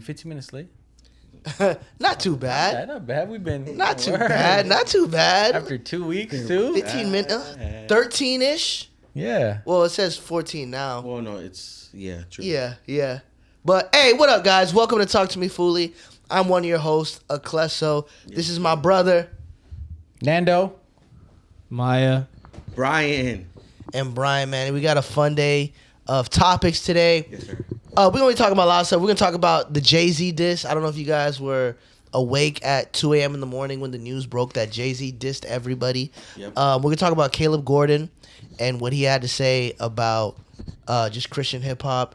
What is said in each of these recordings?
15 minutes late. Not too bad. Not bad. We've been Not too bad. Not too bad. After 2 weeks, too. 15 minutes. 13-ish. Yeah. Well, it says 14 now. Well, no, it's true. Yeah. But hey, what up, guys? Welcome to Talk To Me Foolie. I'm one of your hosts, Akleso. This is my brother, Nando. Maya. Brian. And Brian, man. We got a fun day of topics today. Yes, sir. We're going to be talking about a lot of stuff. We're going to talk about the Jay-Z diss. I don't know if you guys were awake at 2 a.m. in the morning when the news broke that Jay-Z dissed everybody. Yep. We're going to talk about Caleb Gordon and what he had to say about just Christian hip-hop.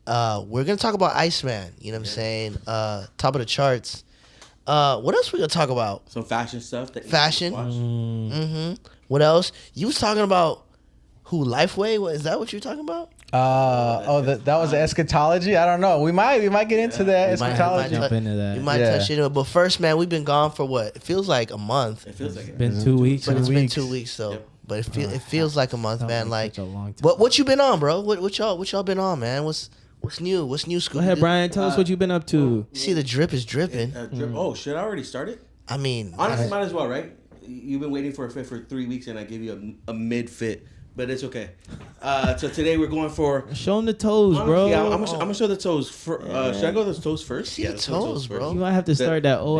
We're going to talk about Iceman. You know what I'm saying? Top of the charts. What else we going to talk about? Some fashion stuff. Fashion. Mm-hmm. What else? You was talking about who? Lifeway? Is that what you're talking about? That was eschatology. I don't know. We might get into that eschatology. Jump into that. We might touch into it, but first, man, we've been gone for what? It feels like a month. It feels like it. Been 2 weeks. But it's been 2 weeks though. Yep. But it feels like a month, man. Like, such a long time. what you been on, bro? What y'all been on, man? What's new? What's new, Scooby? Go ahead, Brian. Tell us what you've been up to. You see the drip is dripping. Oh, shit! I already started. I mean, Honestly, might as well, right? You've been waiting for a fit for 3 weeks, and I give you a mid fit, but it's okay. So today we're going for. Show them the toes, bro. Yeah, I'm gonna show the toes. Should I go with the toes first? See the toes, bro. You might have to start that OL.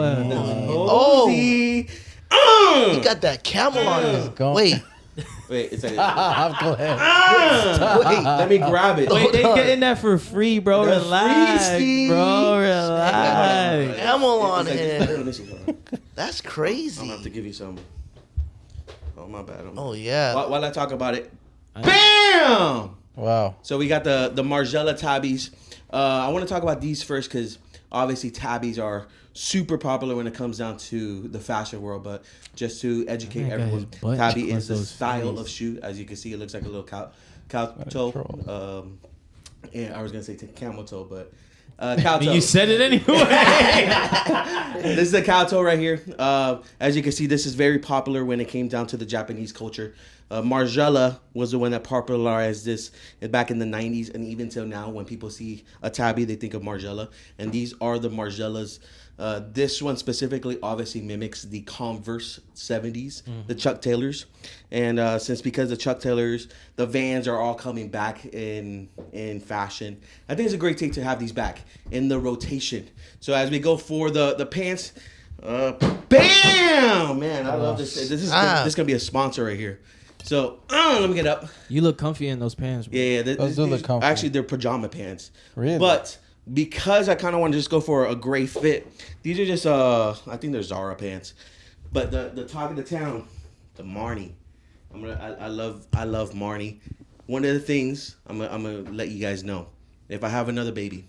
Oh. You got that camel on it. Wait, Wait, it's like. I'm glad. wait. Let me grab it. Wait, they getting that for free, bro. That's Relax, free, bro. Relax. Camel on It's it. like this. That's I'm crazy. gonna have to give you some. Oh my bad. Oh yeah. While I talk about it, bam. Wow. So we got the Margiela tabbies. I want to talk about these first because obviously tabbies are super popular when it comes down to the fashion world. But just to educate That man got everyone, his butt tabby is the those style face. of shoe. As you can see, it looks like a little cow toe. And I was gonna say camel toe, but cow toe. You said it anyway. This is a cow toe right here. As you can see, this is very popular when it came down to the Japanese culture. Margiela was the one that popularized this back in the 90s, and even till now, when people see a tabby, they think of Margiela. And these are the Margielas. This one specifically obviously mimics the Converse 70s, the Chuck Taylors. And because the Chuck Taylors, the Vans are all coming back in fashion, I think it's a great take to have these back in the rotation. So as we go for the pants, bam! Man, I love this. This is going to be a sponsor right here. So let me get up. You look comfy in those pants, bro. Yeah, Those do look comfy. Actually, they're pajama pants. Really? But because I kind of want to just go for a gray fit, these are just I think they're Zara pants. But the talk of the town, the Marnie. I love Marnie. One of the things I'm gonna let you guys know, if I have another baby,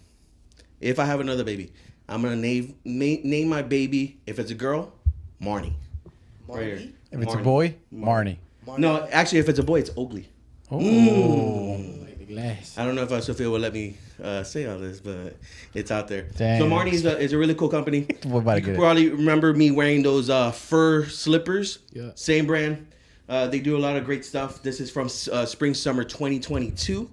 I'm gonna name my baby. If it's a girl, Marnie. Right here. If it's a boy, Marnie. No, actually, if it's a boy, it's Oakley. Like the glass. I don't know if Sophia will let me say all this, but it's out there. Dang. So Marnie is a really cool company. We're about to You get it. probably remember me wearing those fur slippers. Yeah. Same brand. They do a lot of great stuff. This is from spring summer 2022,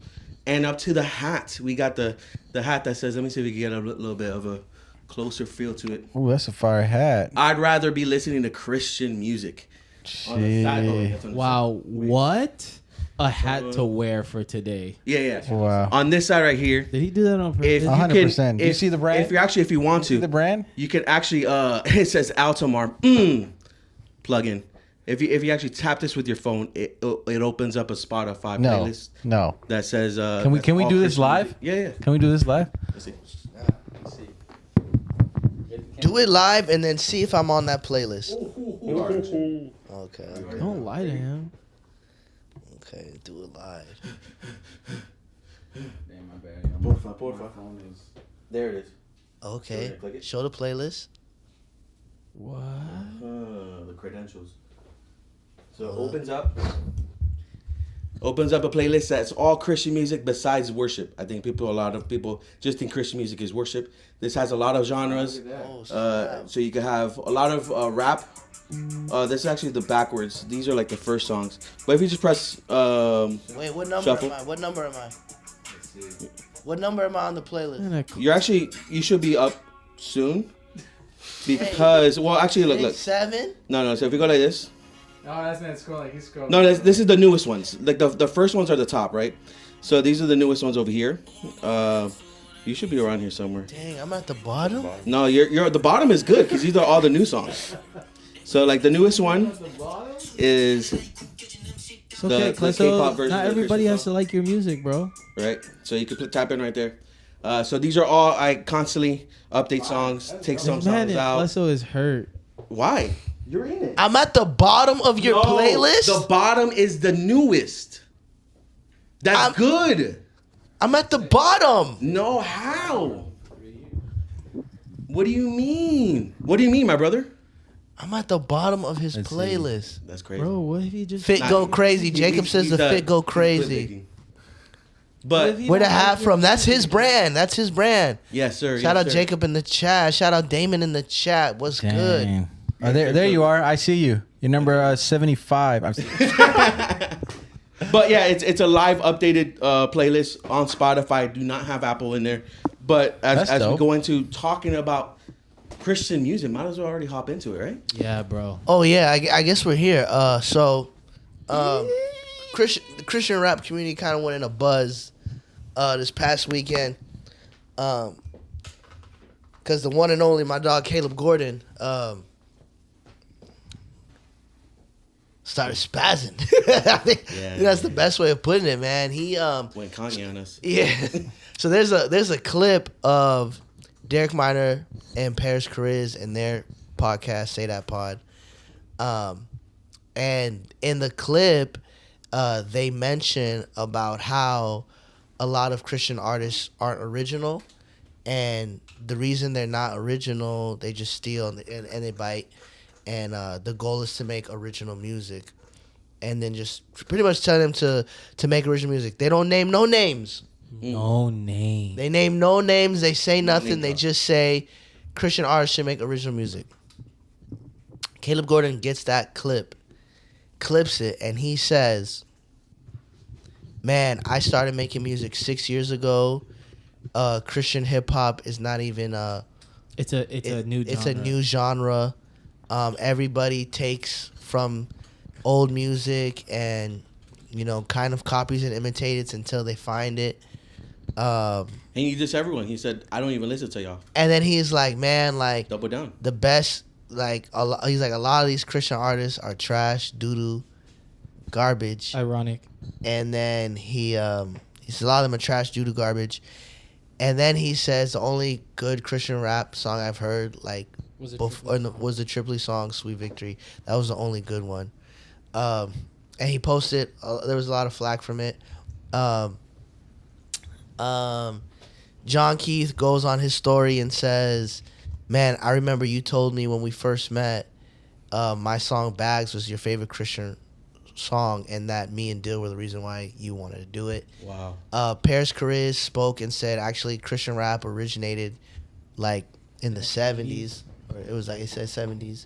and up to the hat. We got the hat that says. Let me see if we can get a little bit of a closer feel to it. Ooh, that's a fire hat. I'd rather be listening to Christian music. On the side. Oh, Shit. that's on the Wow, side. what a hat to wear for today. Yeah. Wow. On this side right here. Did he do that on purpose? If you 100%. can, Do you see the brand? If you want See to, the brand? you can actually. It says Altomar plugin. If you actually tap this with your phone, it opens up a Spotify No. playlist No. that says. Can we that's all do this Christian live? music. Yeah. Can we do this live? Let's see. Do it live and then see if I'm on that playlist. Okay. Don't lie to him. Okay. Do it live. Damn, my bad. Porfa. There it is. Okay. Click it. Show the playlist. What? The credentials. So it opens up a playlist that's all Christian music besides worship. I think a lot of people just think Christian music is worship. This has a lot of genres. Oh, snap. So you can have a lot of rap. This is actually the backwards. These are like the first songs. But if you just press Wait, what number shuffle. am I? What number am I? What number am I on the playlist? You should be up soon. Because, well, actually, look. 7? No. So if we go like this. No, that's not scrolling. He's scrolling. No, this is the newest ones. Like the first ones are the top, right? So these are the newest ones over here. You should be around here somewhere. Dang, I'm at the bottom? No, you're the bottom is good because these are all the new songs. So like the newest one is It's okay, the K-pop version. not of the everybody Christian has to song, like your music, bro. right? So you could tap in right there. So these are all I constantly update songs, take some Man, songs out. Plesso is hurt. Why? You're in it. I'm at the bottom of your playlist? The bottom is the newest. That's good. I'm at the bottom. No, how? What do you mean? What do you mean, my brother? I'm at the bottom of his Let's see. playlist. That's crazy. Bro, what if he just... Fit Nah, go crazy. Jacob says he's the fit go he's crazy. clip-making. But Where the hat from? That's his brand. That's his brand. yes, sir. Shout yes, out sir. Jacob in the chat. Shout out Damon in the chat. What's good? Dang. Oh, there you are. I see you. You're number 75. But yeah, it's a live updated playlist on Spotify. Do not have Apple in there. But That's as we dope. go into talking about Christian music, might as well already hop into it, right? Yeah, bro. Oh yeah, I guess we're here. Christian rap community kind of went in a buzz this past weekend, because the one and only my dog Caleb Gordon started spazzing. I think that's the best way of putting it, man. He Went Kanye on us. yeah. So there's a clip of Derek Minor and Paris Chariz and their podcast, Say That Pod. And in the clip, they mention about how a lot of Christian artists aren't original, and the reason they're not original, they just steal and they bite. And the goal is to make original music, and then just pretty much tell them to make original music. They don't name no names. No name. They name no names. They say nothing. name They drop. just say Christian artists should make original music. Caleb Gordon gets that clip, clips it, and he says, "Man, I started making music 6 years ago. Christian hip hop is not even It's a new genre. It's a new genre. Everybody takes from old music and, kind of copies and imitates until they find it. And he just everyone. He said, I don't even listen to y'all. And then he's like, man, like Double down. the best, he's like, a lot of these Christian artists are trash, doo-doo, garbage. Ironic. And then he says a lot of them are trash, doo-doo, garbage. And then he says the only good Christian rap song I've heard, Was it was the Tripoli song "Sweet Victory." That was the only good one. And he posted. There was a lot of flack from it. John Keith goes on his story and says, "Man, I remember you told me when we first met, my song Bags was your favorite Christian song, and that me and Dill were the reason why you wanted to do it." Wow. Paris Chariz spoke and said actually Christian rap originated in the 70s. Or it was it said 70s.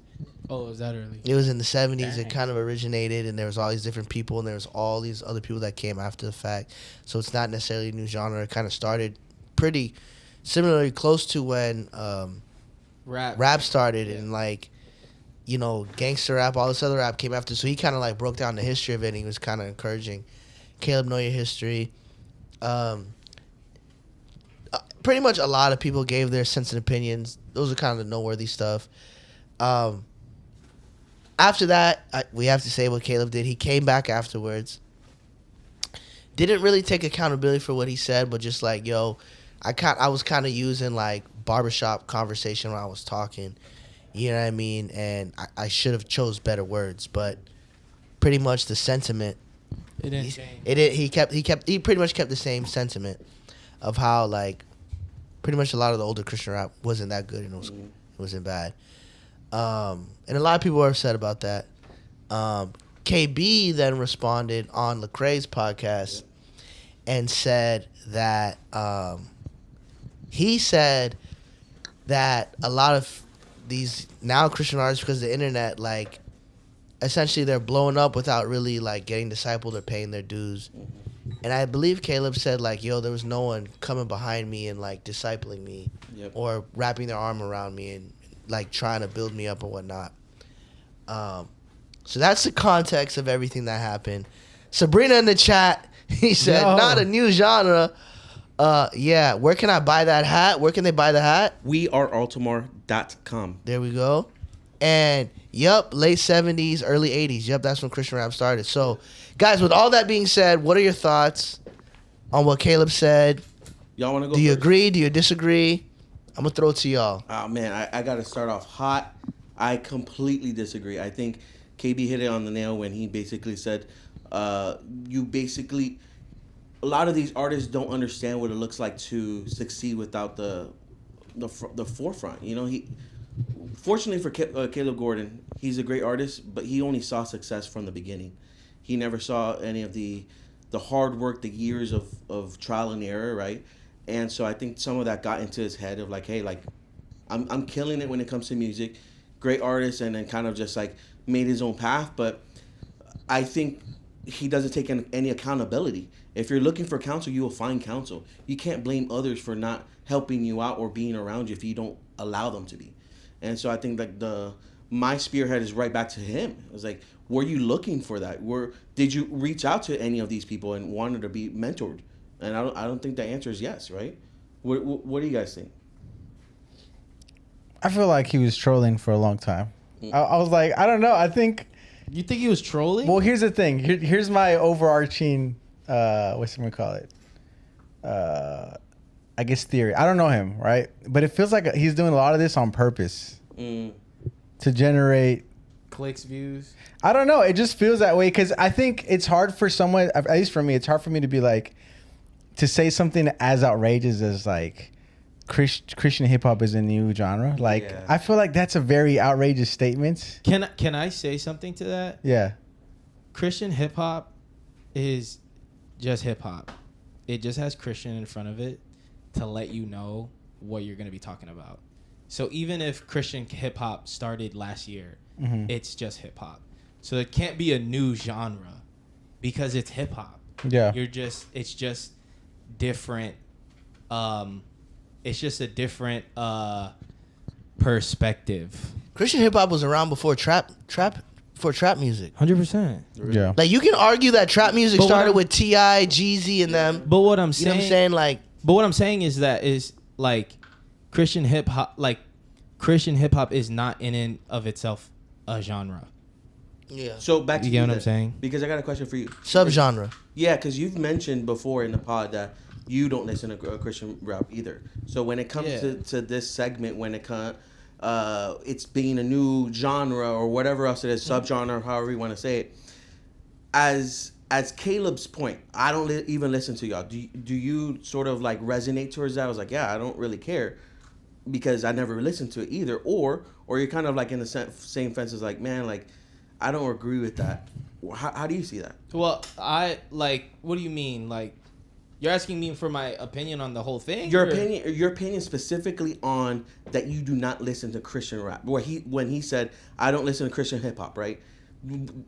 Oh, was that early? It was in the 70s. Dang. It kind of originated, and there was all these different people, and there was all these other people that came after the fact. So it's not necessarily a new genre. It kind of started pretty similarly close to when rap started, and gangster rap, all this other rap came after. So he kind of broke down the history of it, and he was kind of encouraging Caleb, know your history. Pretty much a lot of people gave their sense and opinions. Those are kind of the noteworthy stuff. After that, we have to say what Caleb did. He came back afterwards. Didn't really take accountability for what he said, but just I was kind of using barbershop conversation when I was talking. You know what I mean? And I should have chose better words, but pretty much the sentiment. It didn't change. He pretty much kept the same sentiment of how pretty much a lot of the older Christian rap wasn't that good and it wasn't bad. And a lot of people were upset about that. KB then responded on Lecrae's podcast and said that he said that a lot of these now Christian artists, because of the internet, essentially they're blowing up without really getting discipled or paying their dues. And I believe Caleb said like, yo, there was no one coming behind me and like discipling me or wrapping their arm around me and like trying to build me up or whatnot. So that's the context of everything that happened. Sabrina in the chat, he said, not a new genre. Yeah, where can I buy that hat? Where can they buy the hat? wearealtamar.com. There we go. And yep, late 70s, early 80s. Yep, that's when Christian rap started. So, guys, with all that being said, what are your thoughts on what Caleb said? Y'all want to go Do you first? agree? Do you disagree? I'm going to throw it to y'all. Oh, man, I got to start off hot. I completely disagree. I think KB hit it on the nail when he basically said, a lot of these artists don't understand what it looks like to succeed without the forefront. You know, fortunately for Caleb Gordon, he's a great artist, but he only saw success from the beginning. He never saw any of the hard work, the years of trial and error, right? And so I think some of that got into his head of like, hey, like, I'm killing it when it comes to music. Great artist, and then kind of just like made his own path. But I think he doesn't take any accountability. If you're looking for counsel, you will find counsel. You can't blame others for not helping you out or being around you if you don't allow them to be. And so I think like my spearhead is right back to him. It was like, were you looking for that? Did you reach out to any of these people and wanted to be mentored? And I don't think the answer is yes, right? What do you guys think? I feel like he was trolling for a long time. I was like, I don't know. I think. You think he was trolling? Well, here's the thing. Here's my overarching, what's it call it? I guess theory. I don't know him, right? But it feels like he's doing a lot of this on purpose to generate clicks, views. I don't know. It just feels that way because I think it's hard for someone, at least for me, it's hard for me to be like, to say something as outrageous as like Christian hip hop is a new genre. Like, yeah. I feel like that's a very outrageous statement. Can I say something to that? Yeah. Christian hip hop is just hip hop. It just has Christian in front of it to let you know what you're going to be talking about. So even if Christian hip hop started last year, it's just hip hop. So it can't be a new genre because it's hip hop. Yeah. It's just different. It's just a different perspective. Christian hip hop was around before trap music. 100%. Yeah. Like you can argue that trap music started with T.I., Jeezy, and them. But what I'm saying, you know what I'm saying, like. But what I'm saying is that is like Christian hip hop. Like Christian hip hop is not in and of itself a genre. Yeah. So back to you get what I'm saying? Because I got a question for you. Subgenre. Yeah, because you've mentioned before in the pod that you don't listen to Christian rap either. So when it comes to this segment, when it's being a new genre or whatever else it is, subgenre, however you want to say it, as Caleb's point, I don't even listen to y'all. Do you sort of like resonate towards that? I was like, yeah, I don't really care because I never listened to it either. Or you're kind of like in the same fence as like, man, like I don't agree with that. How do you see that? Well, I like. What do you mean? Like, you're asking me for my opinion on the whole thing? Your opinion specifically on that you do not listen to Christian rap. When he said, I don't listen to Christian hip hop, right?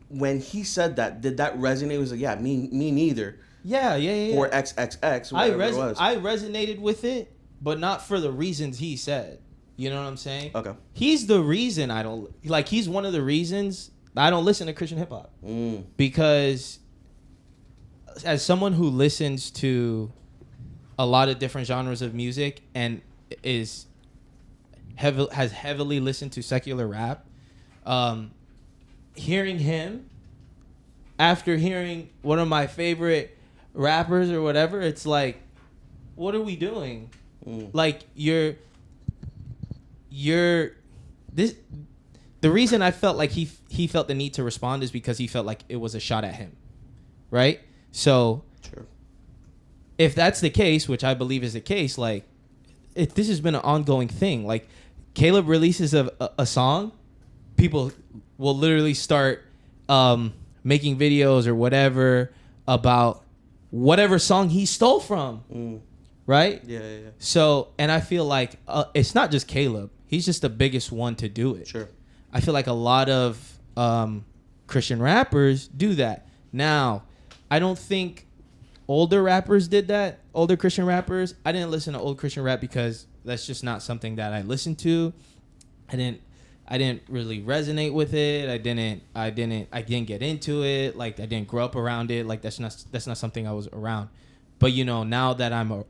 When he said that, did that resonate? It was like, yeah, me neither. Yeah. Or XXX, whatever it was. I resonated with it, but not for the reasons he said. You know what I'm saying? Okay. He's the reason I don't... Like, he's one of the reasons I don't listen to Christian hip hop. Because as someone who listens to a lot of different genres of music and has heavily listened to secular rap, hearing him after hearing one of my favorite rappers or whatever, it's like, what are we doing? Like you're this. The reason I felt like he felt the need to respond is because he felt like it was a shot at him, right? So, sure. If that's the case, which I believe is the case, like this has been an ongoing thing. Like Caleb releases a song, people will literally start making videos or whatever about whatever song he stole from, right? Yeah. So, and I feel like it's not just Caleb. He's just the biggest one to do it. Sure. I feel like a lot of Christian rappers do that. Now, I don't think older rappers did that, older Christian rappers. I didn't listen to old Christian rap because that's just not something that I listened to. I didn't really resonate with it. I didn't get into it. Like I didn't grow up around it. Like that's not something I was around. But you know, now that I'm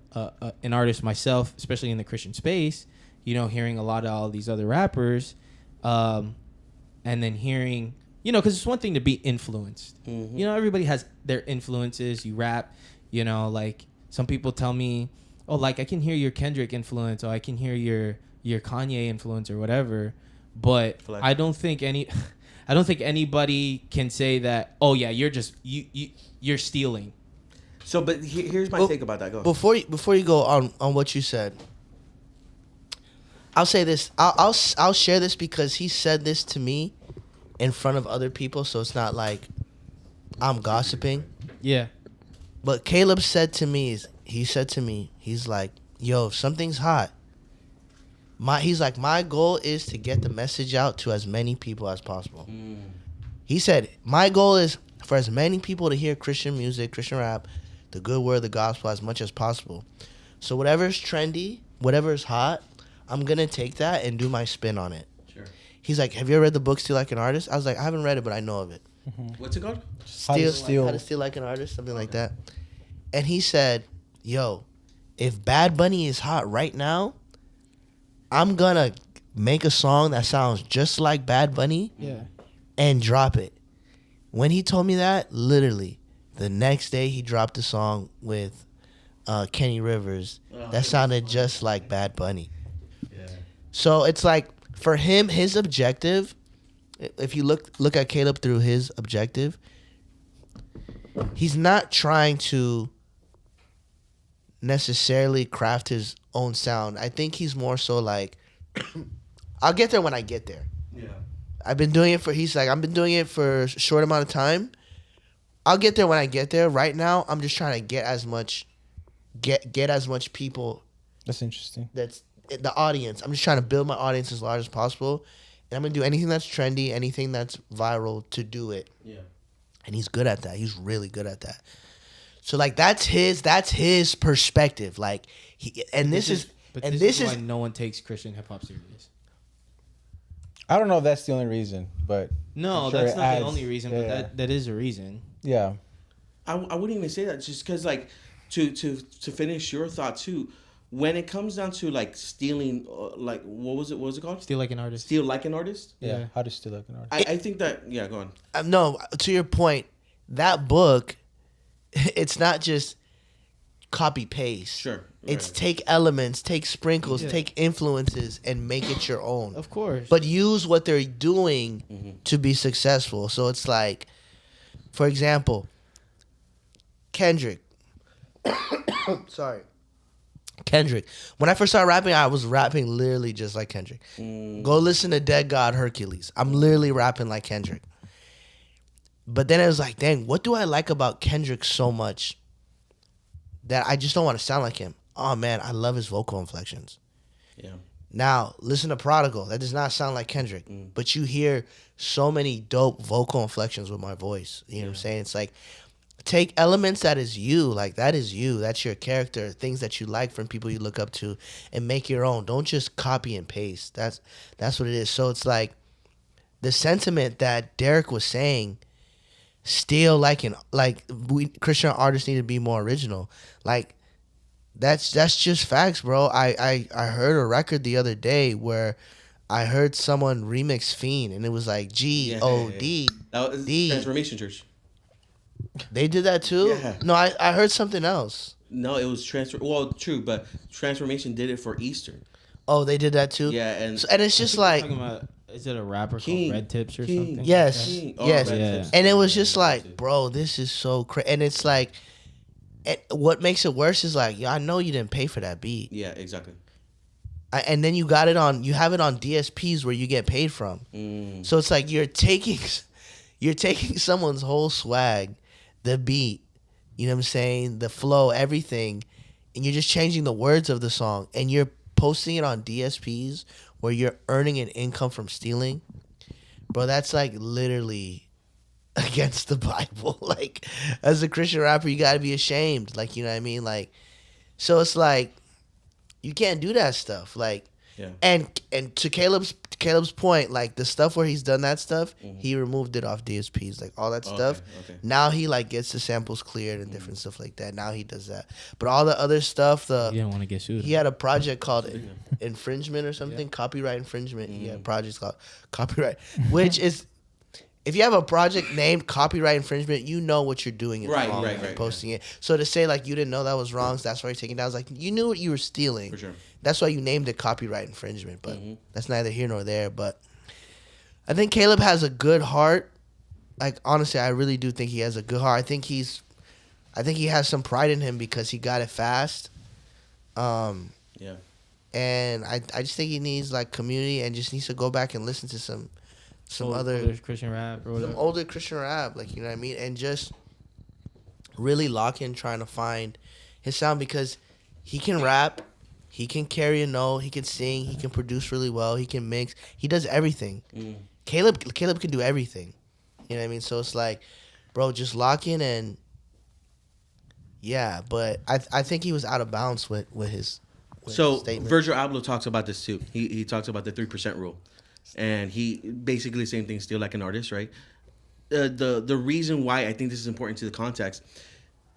an artist myself, especially in the Christian space, you know, hearing a lot of all these other rappers, and then hearing, you know, because it's one thing to be influenced. Mm-hmm. You know, everybody has their influences. You rap, you know, like some people tell me, oh, like I can hear your Kendrick influence, or I can hear your Kanye influence, or whatever. But Flex. I don't think anybody can say that. Oh yeah, you're stealing. So, but here's my take about that. Go. Before you go on what you said, I'll say this. I'll share this because he said this to me in front of other people, so it's not like I'm gossiping. Yeah. But Caleb said to me, he's like, yo, if something's hot, my goal is to get the message out to as many people as possible. He said, my goal is for as many people to hear Christian music, Christian rap, the good word, the gospel as much as possible. So whatever's trendy, whatever's hot, I'm going to take that and do my spin on it. Sure. He's like, have you ever read the book Steal Like an Artist? I was like, I haven't read it, but I know of it. What's it called? How to Steal. How to Steal Like an Artist, something like that. And he said, yo, if Bad Bunny is hot right now, I'm going to make a song that sounds just like Bad Bunny and drop it. When he told me that, literally, the next day he dropped a song with Kenny Rivers that sounded just like Bad Bunny. Yeah. So it's like, for him, his objective, if you look at Caleb through his objective, he's not trying to necessarily craft his own sound. I think he's more so like, I'll get there when I get there. Yeah. I've been doing it for a short amount of time. I'll get there when I get there. Right now, I'm just trying to get as much people. That's interesting. That's the audience. I'm just trying to build my audience as large as possible. And I'm going to do anything that's trendy, anything that's viral to do it. Yeah. And he's good at that. He's really good at that. So like that's his perspective. Like this is why no one takes Christian hip hop serious. I don't know if that's the only reason, but No, I'm sure that's it not adds- the only reason, yeah. but that is a reason. Yeah. I wouldn't even say that just because like to finish your thought too. When it comes down to like stealing, like what was it called? Steal Like an Artist. Steal like an artist. Yeah. Yeah. How to Steal Like an Artist. I think that go on. no, to your point, that book, it's not just copy paste. Sure. It's Right. take elements, take sprinkles, Yeah. take influences, and make it your own. Of course. But use what they're doing to be successful. So it's like, for example, Kendrick. Sorry. Kendrick. When I first started rapping, I was rapping literally just like Kendrick. Go listen to Dead God Hercules. I'm literally rapping like Kendrick. But then it was like, dang, what do I like about Kendrick so much that I just don't want to sound like him? Oh man, I love his vocal inflections. Yeah. Now, listen to Prodigal. That does not sound like Kendrick. But you hear so many dope vocal inflections with my voice. You know what I'm saying? It's like, take elements that is you. Like, that is you. That's your character. Things that you like from people you look up to. And make your own. Don't just copy and paste. That's what it is. So it's like, the sentiment that Derek was saying, still we Christian artists need to be more original. Like, that's just facts, bro. I heard a record the other day where I heard someone remix Fiend, and it was like G-O-D. That was D. Transformation Church. They did that too? Yeah. No, I heard something else. No, it was Well, true, but Transformation did it for Easter. Oh, they did that too? Yeah, and And it's just like, Talking about, is it a rapper King. called Red Tips or King. something? yes, King. Oh, yes. Red Yeah. Tips. And it was just Yeah, like, bro, this is so crazy. And it's like, what makes it worse is like, I know you didn't pay for that beat. Yeah, exactly. And then you have it on DSPs where you get paid from. So it's like you're taking someone's whole swag, the beat, you know what I'm saying, the flow, everything, and you're just changing the words of the song, and you're posting it on DSPs where you're earning an income from stealing. Bro, that's like literally against the Bible. Like, as a Christian rapper, you gotta be ashamed. Like, you know what I mean? Like, so it's like you can't do that stuff. Like, Yeah. and to Caleb's point, like the stuff where he's done that stuff, he removed it off DSPs, like all that stuff. Okay. Now he like gets the samples cleared and different stuff like that. Now he does that. But all the other stuff, You didn't want to get sued. he had a project called Infringement or something, copyright infringement. He had projects called Copyright, which is, if you have a project named Copyright Infringement, you know what you're doing is Right, wrong right, and right, posting it. So to say like you didn't know that was wrong, so that's why you're taking it down. It's like you knew what you were stealing. For sure. That's why you named it Copyright Infringement. But that's neither here nor there. But I think Caleb has a good heart. Like, honestly, I really do think he has a good heart. I think he has some pride in him because he got it fast. Yeah. And I just think he needs like community and just needs to go back and listen to some other Christian rap or whatever. some older Christian rap, like, you know what I mean, and just really lock in trying to find his sound, because he can rap, he can carry a note, he can sing, he can produce really well, he can mix, he does everything. Caleb can do everything, you know what I mean? So it's like, bro, just lock in. And yeah, but I think he was out of bounds with his statement. Virgil Abloh talks about this too. He talks about the 3% rule, and he basically the same thing. Still like an artist, right? The reason why I think this is important to the context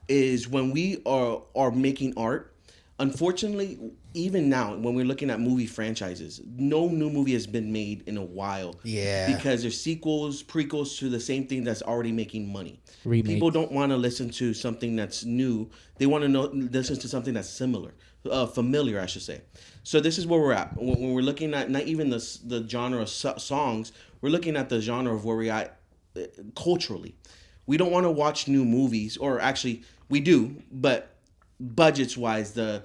is when we are making art. Unfortunately, even now, when we're looking at movie franchises, no new movie has been made in a while. Yeah. Because there's sequels, prequels to the same thing that's already making money. Remakes. People don't want to listen to something that's new. They want to listen to something that's familiar, I should say. So this is where we're at. When we're looking at not even the genre of songs, we're looking at the genre of where we're at culturally. We don't want to watch new movies, or actually we do, but budgets wise, the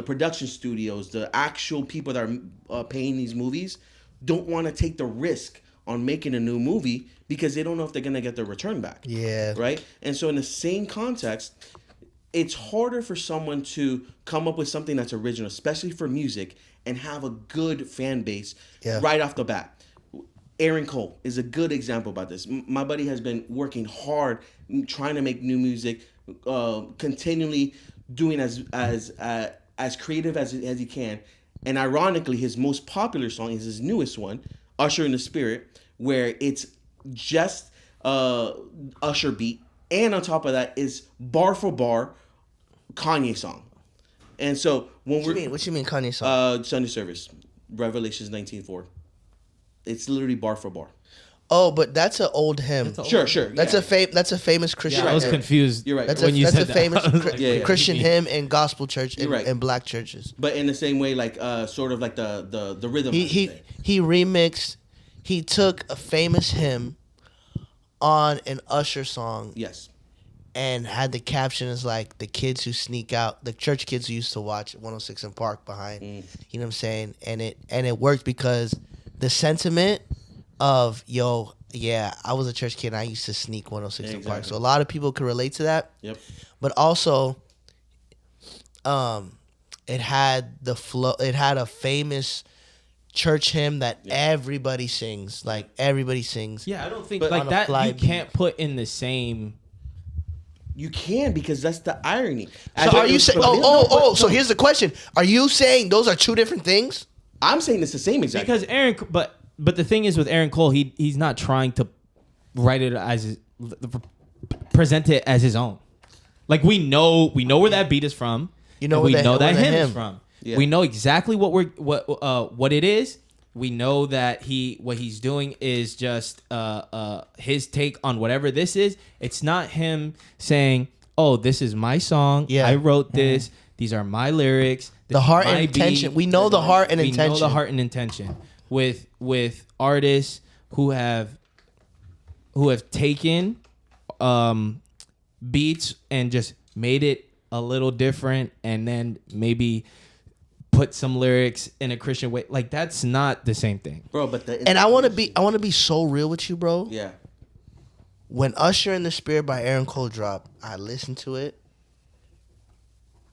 production studios, the actual people that are paying these movies don't want to take the risk on making a new movie because they don't know if they're going to get their return back. Yeah. Right? And so in the same context, it's harder for someone to come up with something that's original, especially for music, and have a good fan base right off the bat. Aaron Cole is a good example about this. My buddy has been working hard trying to make new music, continually doing as creative as he can. And ironically, his most popular song is his newest one, Usher in the Spirit, where it's just Usher beat, and on top of that is bar for bar Kanye song. And so when What you mean Kanye song? Sunday Service, Revelations 19:4. It's literally bar for bar. Oh, but that's an old hymn. Sure. That's a famous Christian. I was hymn. confused. You're right. That's when you that's said a that. famous I was like, Christian hymn in gospel church and, You're right. and black churches. But in the same way, like sort of like the rhythm. He remixed. He took a famous hymn on an Usher song. Yes. And had the caption as like the kids who sneak out, the church kids who used to watch 106 and Park behind. You know what I'm saying? And it worked because the sentiment of, yo, yeah, I was a church kid and I used to sneak 106 and Park. So a lot of people could relate to that. Yep. But also, it had the flow. It had a famous church hymn that everybody sings. Like everybody sings. Yeah, I don't think But like on a that. fly You beat. can't put in the same. You can, because that's the irony. So are you saying? So here's the question: are you saying those are two different things? I'm saying it's the same exact. Because Aaron, but the thing is with Aaron Cole, he's not trying to write it as present it as his own. Like we know where that beat is from. You know, we where know that the hymn hymn is from. Yeah. We know exactly what it is. We know that what he's doing is just his take on whatever this is. It's not him saying, "Oh, this is my song. Yeah. I wrote this. These are my lyrics." This The is heart my and intention. beat. We know the heart and We intention. know the heart and intention with artists who have taken beats and just made it a little different, and then maybe put some lyrics in a Christian way. Like that's not the same thing, bro. But And I want to be so real with you, bro. yeah. When Usher in the Spirit by Aaron Cole dropped, I listened to it.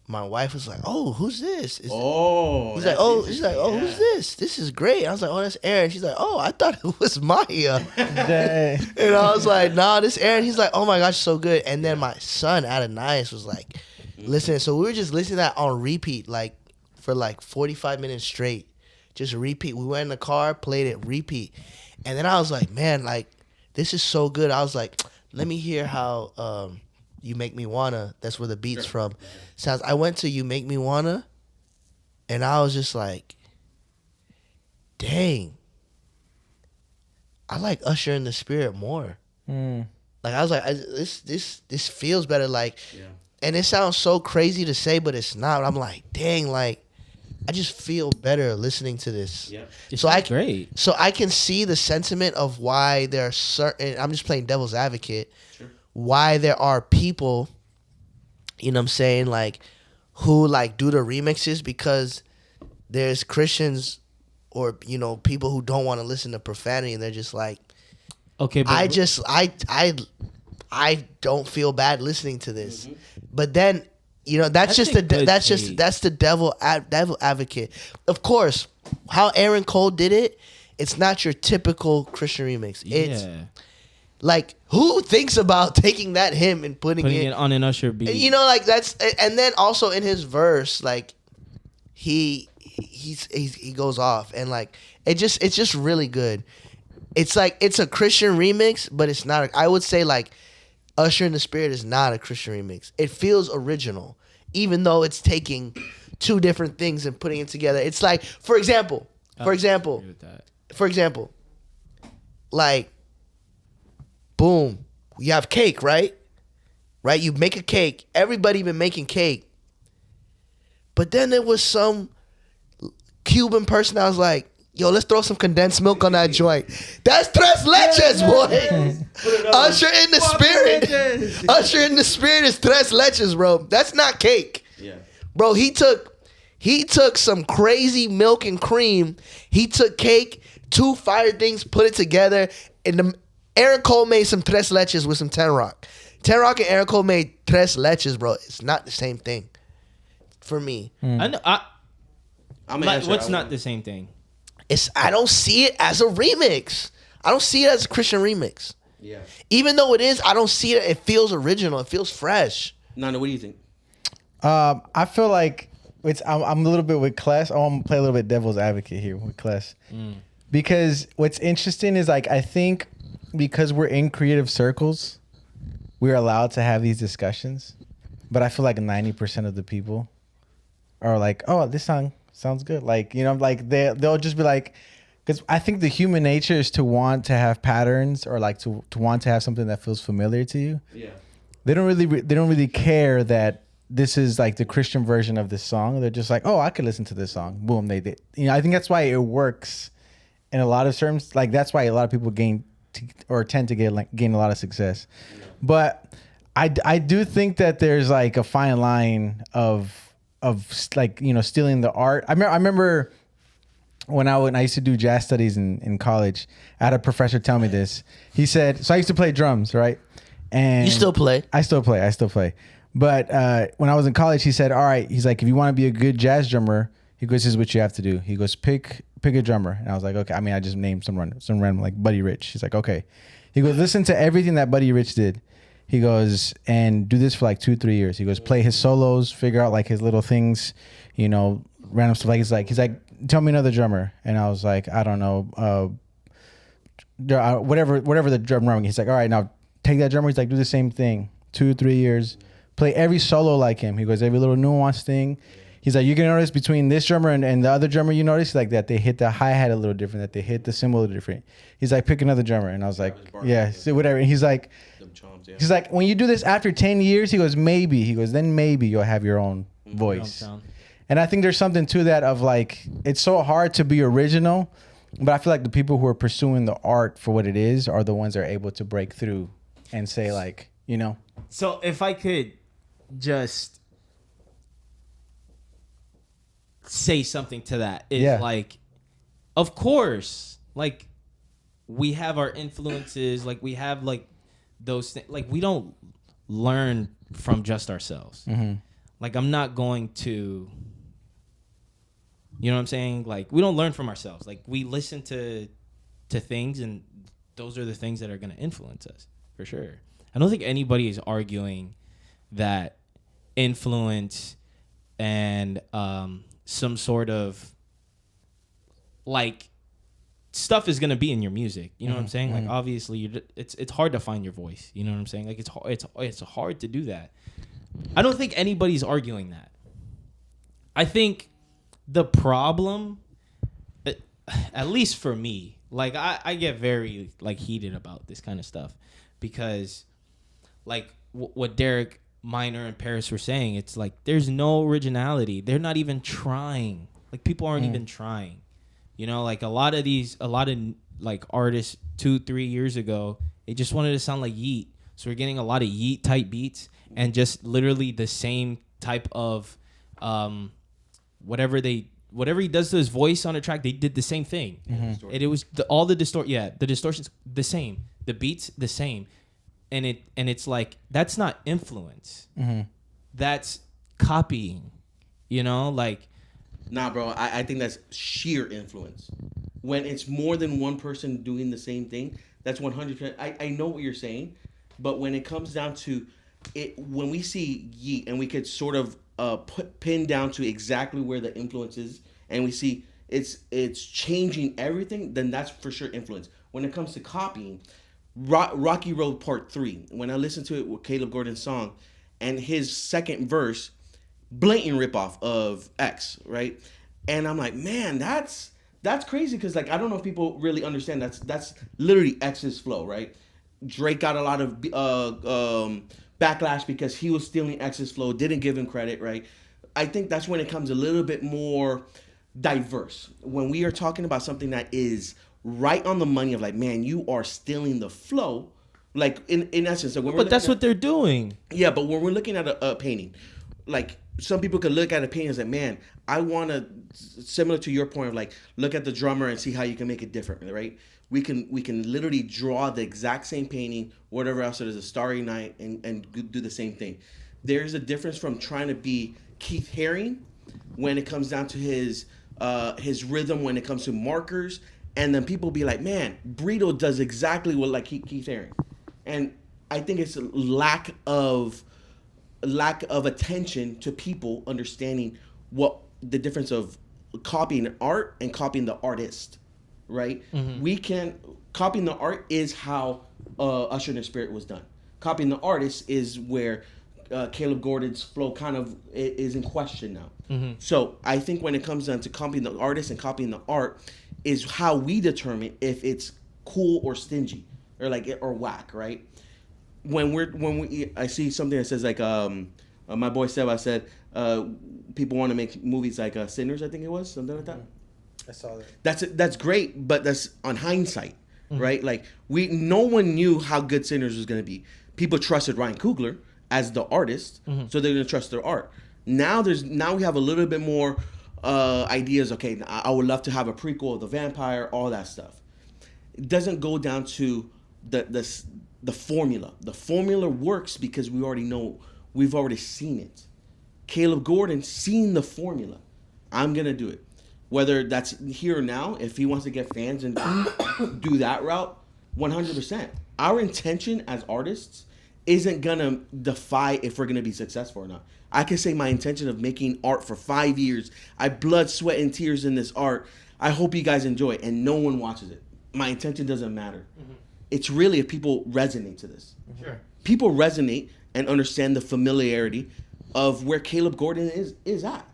my wife was like, "Oh, who's this?" Oh, He's that's like, "Oh, she's like, oh, interesting, who's this? This is great." I was like, "Oh, that's Aaron." She's like, "Oh, I thought it was Maya." Dang. And I was like, "Nah, this Aaron." He's like, "Oh my gosh, so good." And then my son Adonias was like, "Listen." So we were just listening to that on repeat, like for like 45 minutes straight, just repeat. We went in the car, played it, repeat, and then I was like, "Man, like this is so good." I was like, "Let me hear how You Make Me Wanna." That's where the beat's from. Sounds. I went to You Make Me Wanna, and I was just like, "Dang, I like Usher in the Spirit more." Like I was like, this feels better. Like, and it sounds so crazy to say, but it's not. I'm like, dang, like I just feel better listening to this. Yeah. So Great. So I can see the sentiment of why there are certain. I'm just playing devil's advocate. Sure. Why there are people, you know what I'm saying, like who like do the remixes, because there's Christians or people who don't want to listen to profanity, and they're just like, Okay, but I don't feel bad listening to this. But then that's just a good take. that's the devil advocate. Of course, how Aaron Cole did it, it's not your typical Christian remix. It's like, who thinks about taking that hymn and putting it on an Usher beat? like that's, and then also in his verse, like he goes off, and like it's just really good. It's like it's a Christian remix, but it's not. I would say like Usher in the Spirit is not a Christian remix. It feels original, even though it's taking two different things and putting it together. It's like, for example, like, boom, you have cake, right? Right? You make a cake. Everybody been making cake. But then there was some Cuban person that was like, yo, let's throw some condensed milk on that joint. That's tres leches, boy. Usher in the Spirit. Usher in the Spirit is tres leches, bro. That's not cake. Yeah. Bro, he took some crazy milk and cream. He took cake, two fire things, put it together, and Aaron Cole made some tres leches with some Ten Rock. Ten Rock and Aaron Cole made tres leches, bro. It's not the same thing for me. I know. I'm What's not the same thing? I don't see it as a remix. I don't see it as a Christian remix. Yeah. Even though it is, I don't see it. It feels original. It feels fresh. Nana, what do you think? I feel like I'm a little bit with Kless. I want to play a little bit devil's advocate here with Kless. Because what's interesting is, like, I think because we're in creative circles, we're allowed to have these discussions. But I feel like 90% of the people are like, oh, this song sounds good. Like, like they'll just be like, because I think the human nature is to want to have patterns, or like to want to have something that feels familiar to you. Yeah. They don't really care that this is like the Christian version of this song. They're just like, oh, I could listen to this song. Boom, they did. I think that's why it works in a lot of terms. Like, that's why a lot of people tend to gain a lot of success. Yeah. But I do think that there's like a fine line of like, stealing the art. I remember when I used to do jazz studies in college, I had a professor tell me this. He said, so I used to play drums, right? And You still play? I still play. But when I was in college, he said, all right, he's like, if you want to be a good jazz drummer, he goes, this is what you have to do. He goes, pick a drummer. And I was like, okay. I mean, I just named some random, like Buddy Rich. He's like, okay. He goes, listen to everything that Buddy Rich did. He goes, and do this for like 2-3 years. He goes, play his solos, figure out like his little things, random stuff. Like he's like, tell me another drummer. And I was like, I don't know, whatever the drummer. He's like, all right, now take that drummer. He's like, do the same thing, 2-3 years, play every solo like him. He goes, every little nuance thing. He's like, you're gonna notice between this drummer and the other drummer, you notice like that they hit the hi-hat a little different, that they hit the cymbal a little different. He's like, pick another drummer. And I was like, yeah, so whatever. And he's like, when you do this after 10 years, he goes, then maybe you'll have your own voice. And I think there's something to that of like, it's so hard to be original, but I feel like the people who are pursuing the art for what it is are the ones that are able to break through and say like, So if I could just say something to that, is like, of course, like we have our influences, like we have like those things, like we don't learn from just ourselves. Like, I'm not going to, you know what I'm saying? Like, we don't learn from ourselves. Like, we listen to things, and those are the things that are going to influence us, for sure. I don't think anybody is arguing that influence and some sort of, like, stuff is going to be in your music. You know what I'm saying? Like, obviously, it's hard to find your voice. You know what I'm saying? Like, it's hard to do that. I don't think anybody's arguing that. I think the problem, at least for me, like, I get very, like, heated about this kind of stuff because, like, what Derek Minor and Paris were saying, it's like there's no originality. They're not even trying. Like, people aren't even trying. You know, like, a lot of like artists 2-3 years ago, they just wanted to sound like Yeet. So we're getting a lot of Yeet type beats and just literally the same type of whatever he does to his voice on a track, they did the same thing. And it was the distortions the same, the beats the same. And it's like, that's not influence. That's copying. You know, like, Nah, bro, I think that's sheer influence. When it's more than one person doing the same thing, that's 100%. I know what you're saying, but when it comes down to it, when we see Yeet and we could sort of pin down to exactly where the influence is, and we see it's changing everything, then that's for sure influence. When it comes to copying, Rocky Road Part 3, when I listened to it with Caleb Gordon's song, and his second verse, blatant ripoff of X, right? And I'm like, man, that's crazy, because, like, I don't know if people really understand that's literally X's flow, right? Drake got a lot of backlash because he was stealing X's flow, didn't give him credit, right? I think that's when it comes a little bit more diverse. When we are talking about something that is right on the money of, like, man, you are stealing the flow, like, in essence. So when but that's what they're doing. Yeah, but when we're looking at a painting, like, some people could look at a painting and say, man, I want to, similar to your point of, like, look at the drummer and see how you can make it different, right? We can literally draw the exact same painting, whatever else it is, a starry night, and do the same thing. There's a difference from trying to be Keith Haring when it comes down to his rhythm, when it comes to markers, and then people be like, man, Brito does exactly what, like, Keith Haring. And I think it's a lack of attention to people understanding what the difference of copying art and copying the artist, right? We can copying the art is how Usher and the Spirit was done. Copying the artist is where Caleb Gordon's flow kind of is in question now. So I think when it comes down to copying the artist and copying the art is how we determine if it's cool or stingy or whack, right? I see something that says, like, my boy Seba said people want to make movies like Sinners, I think it was, something like that. I saw that. That's great, but that's on hindsight, right? Like, no one knew how good Sinners was going to be. People trusted Ryan Coogler as the artist, so they're going to trust their art. Now we have a little bit more ideas. Okay, I would love to have a prequel of the vampire, all that stuff. It doesn't go down to the formula. The formula works because we already know, we've already seen it. Caleb Gordon seen the formula. I'm gonna do it. Whether that's here or now, if he wants to get fans and do that route, 100%. Our intention as artists isn't gonna defy if we're gonna be successful or not. I can say my intention of making art for 5 years. I blood, sweat, and tears in this art. I hope you guys enjoy it, and no one watches it. My intention doesn't matter. It's really if people resonate to this. Sure. People resonate and understand the familiarity of where Caleb Gordon is at.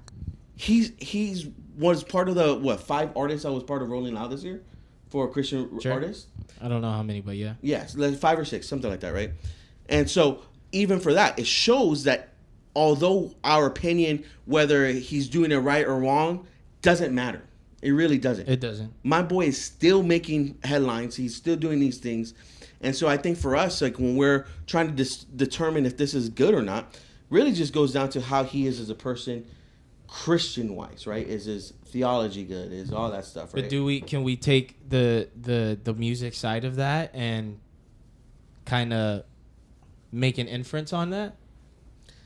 He's was part of the 5 artists that was part of Rolling Loud this year for Christian artists. I don't know how many, but yeah. Yes, like 5 or 6, something like that, right? And so even for that, it shows that although our opinion, whether he's doing it right or wrong, doesn't matter. It really doesn't. It doesn't. My boy is still making headlines. He's still doing these things. And so I think for us, like, when we're trying to determine if this is good or not, really just goes down to how he is as a person, Christian-wise, right? Is his theology good? Is all that stuff, right? But can we take the music side of that and kind of make an inference on that?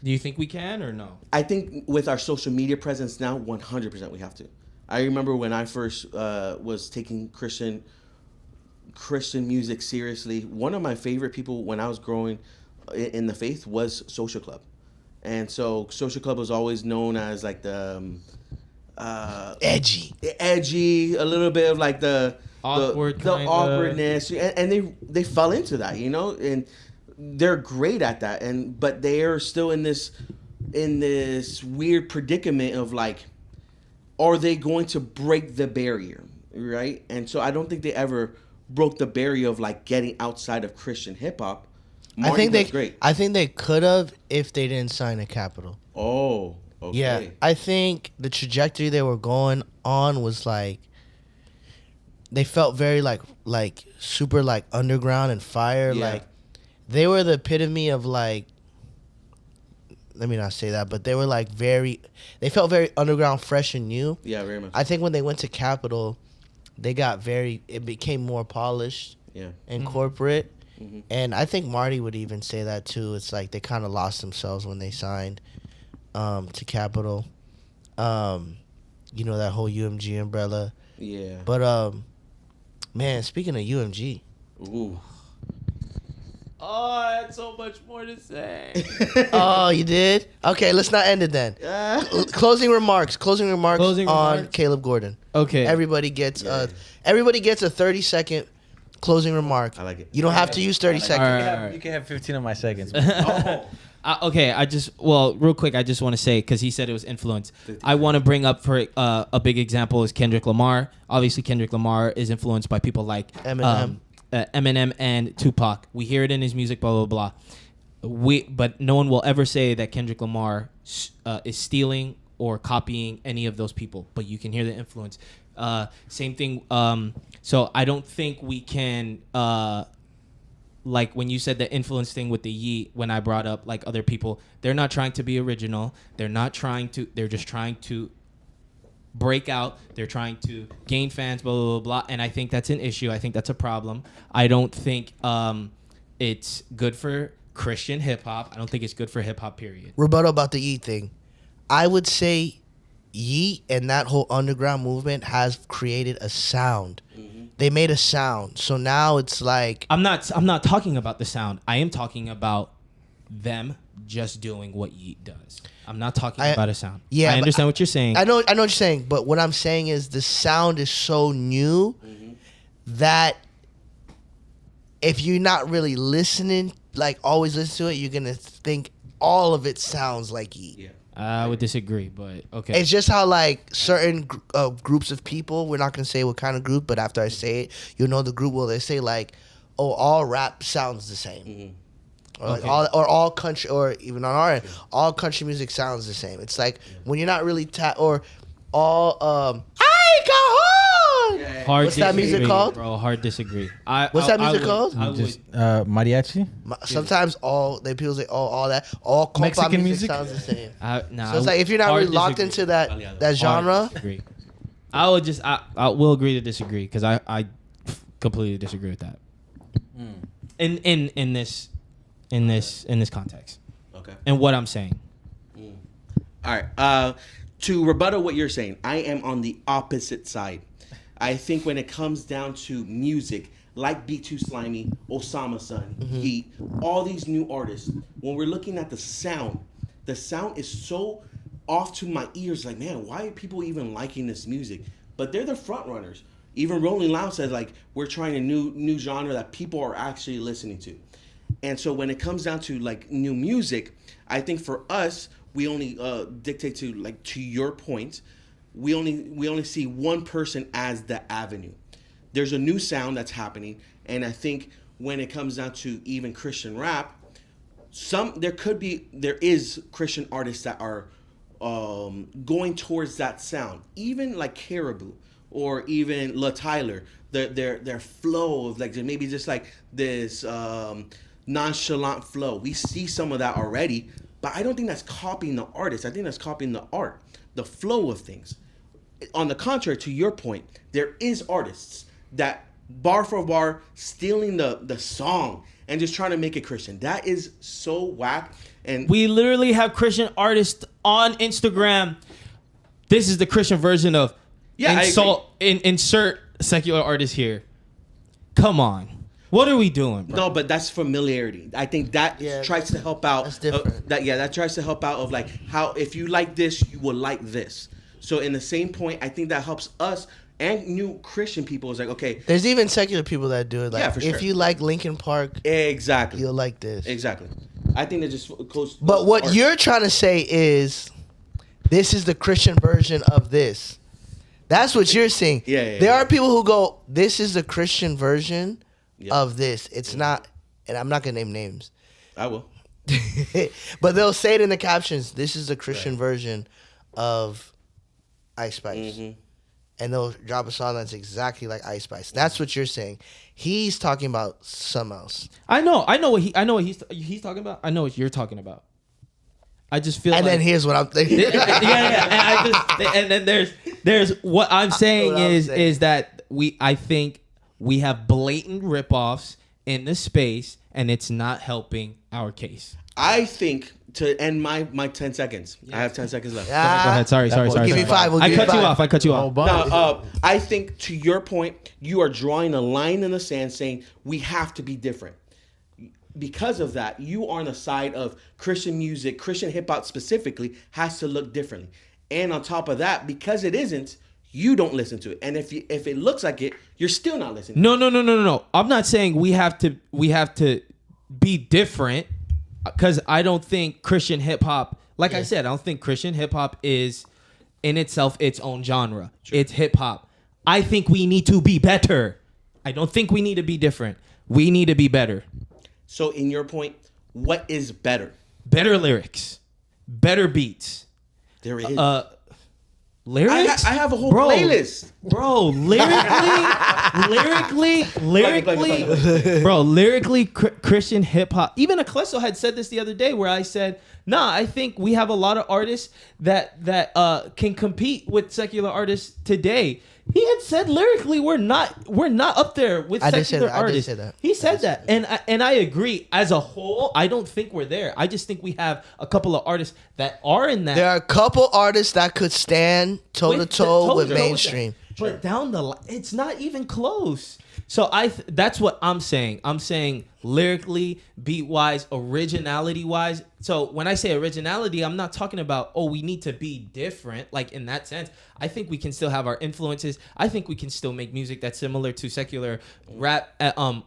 Do you think we can or no? I think with our social media presence now, 100% we have to. I remember when I first was taking Christian music seriously. One of my favorite people when I was growing in the faith was Social Club, and so Social Club was always known as like the Edgy. a little bit of like the Awkward the kinda. awkwardness, and they fell into that, and they're great at that, but they are still in this weird predicament of like, are they going to break the barrier, right? And so I don't think they ever broke the barrier of like getting outside of Christian hip hop. I think they great. I think they could have if they didn't sign a Capitol. Oh, okay. Yeah, I think the trajectory they were going on was like they felt very like super like underground and fire. Yeah. Like they were the epitome of like, let me not say that, but they were like they felt very underground, fresh and new. Yeah, very much. I think when they went to Capitol, it became more polished Yeah. and corporate. Mhm. And I think Marty would even say that too. It's like they kind of lost themselves when they signed to Capitol. That whole UMG umbrella. Yeah. But man, speaking of UMG, Ooh. Oh, I had so much more to say. oh, you did? Okay, let's not end it then. Closing remarks. Closing Closing on remarks? Caleb Gordon. Okay. Everybody gets a 30-second closing remark. I like it. You don't have to use 30 seconds. All right. You can have 15 of my seconds. Okay, real quick, I just want to say, because he said it was influence, I want to bring up for a big example is Kendrick Lamar. Obviously, Kendrick Lamar is influenced by people like Eminem and Tupac. We hear it in his music, blah, blah, blah. But no one will ever say that Kendrick Lamar is stealing or copying any of those people, but you can hear the influence. Same thing. So I don't think we can... like when you said the influence thing with the Yeet, when I brought up like other people, they're not trying to be original. They're just trying to break out. They're trying to gain fans, blah, blah, blah, blah. And I think that's an issue. I think that's a problem. I don't think it's good for Christian hip hop. I don't think it's good for hip hop, period. Rebuttal about the Yeet thing. I would say Yeet and that whole underground movement has created a sound. They made a sound. So now it's like... I'm not talking about the sound. I am talking about them just doing what Yeet does. I'm not talking about a sound. Yeah, I understand what you're saying. I know what you're saying, but what I'm saying is the sound is so new that if you're not really listening, like always listen to it, you're going to think all of it sounds like Yeet. Yeah. I would disagree, but okay. It's just how like certain groups of people, we're not going to say what kind of group, but after I say it, you'll know the group. Well, they say like, oh, all rap sounds the same. Or like all country, or even on our end, all country music sounds the same. It's like when you're not really or all Hard What's that music disagree, called? Bro, hard disagree. What's that music called? Just mariachi. Sometimes people say all compa Mexican music music? sounds the same. No, So it's like if you're not hard really locked disagree. into that genre, Hard disagree. I will agree to disagree because I completely disagree with that. In this context. Okay. And what I'm saying. All right. To rebuttal what you're saying, I am on the opposite side. I think when it comes down to music, like Beat Too Slimy, Osama Son, Heat, all these new artists, when we're looking at the sound is so off to my ears. Like, man, why are people even liking this music? But they're the front runners. Even Rolling Loud says, like, we're trying a new genre that people are actually listening to. And so when it comes down to, like, new music, I think for us, we only dictate to your point, we only see one person as the avenue. There's a new sound that's happening, and I think when it comes down to even Christian rap, there is Christian artists that are going towards that sound. Even like Caribou or even La Tyler, their flow of like maybe just like this nonchalant flow. We see some of that already, but I don't think that's copying the artist. I think that's copying the art, the flow of things. On the contrary, to your point, there is artists that bar for bar, stealing the song and just trying to make it Christian. That is so whack. And We literally have Christian artists on Instagram. This is the Christian version of insert secular artist here. Come on. What are we doing, bro? no, but that's familiarity. I think that tries to help out. That's different. That tries to help out of like how if you like this, you will like this. So in the same point, I think that helps us and new Christian people. Is like, okay, There's even secular people that do it. Like, Yeah, for sure. if you like Linkin Park, exactly, you'll like this. exactly. I think they're just close. But what you're trying to say is, this is the Christian version of this. That's what you're saying. Yeah. There are people who go, this is the Christian version Yeah. of this. It's not, and I'm not gonna name names, I will. but they'll say it in the captions. This is the Christian version of Ice Spice, and they'll drop a song that's exactly like Ice Spice. That's what you're saying. He's talking about something else. I know what he's talking about. I know what you're talking about. I just feel And like then here's what I'm thinking. and then there's what I'm saying what I'm is saying. is that I think we have blatant ripoffs in the space, and it's not helping our case. I think to end my 10 seconds. I have 10 seconds left. Go ahead. Sorry. Give me five. We'll I give you cut you five. off. I cut you Oh, off. bunch. No, I think to your point, you are drawing a line in the sand saying we have to be different. Because of that, you are on the side of Christian music, Christian hip hop specifically, has to look differently. And on top of that, because it isn't, you don't listen to it. And if it looks like it, you're still not listening. No. I'm not saying we have to be different, because I don't think Christian hip hop, like I said, I don't think Christian hip hop is in itself its own genre. It's hip hop. I think we need to be better. I don't think we need to be different. We need to be better. So in your point, what is better? Better lyrics, better beats. There is. Lyrics? I have a whole playlist. Bro, lyrically, Christian hip hop. Even Ecleso had said this the other day, where I said, "Nah, I think we have a lot of artists that can compete with secular artists today." He had said lyrically, we're not up there with secular artists. I did say that. He said that, and I agree. As a whole, I don't think we're there. I just think we have a couple of artists that are in that. There are a couple artists that could stand toe to toe with mainstream. But down the line, it's not even close. So that's what I'm saying. I'm saying lyrically, beat wise, originality wise. So when I say originality, I'm not talking about, we need to be different, like in that sense. I think we can still have our influences. I think we can still make music that's similar to secular rap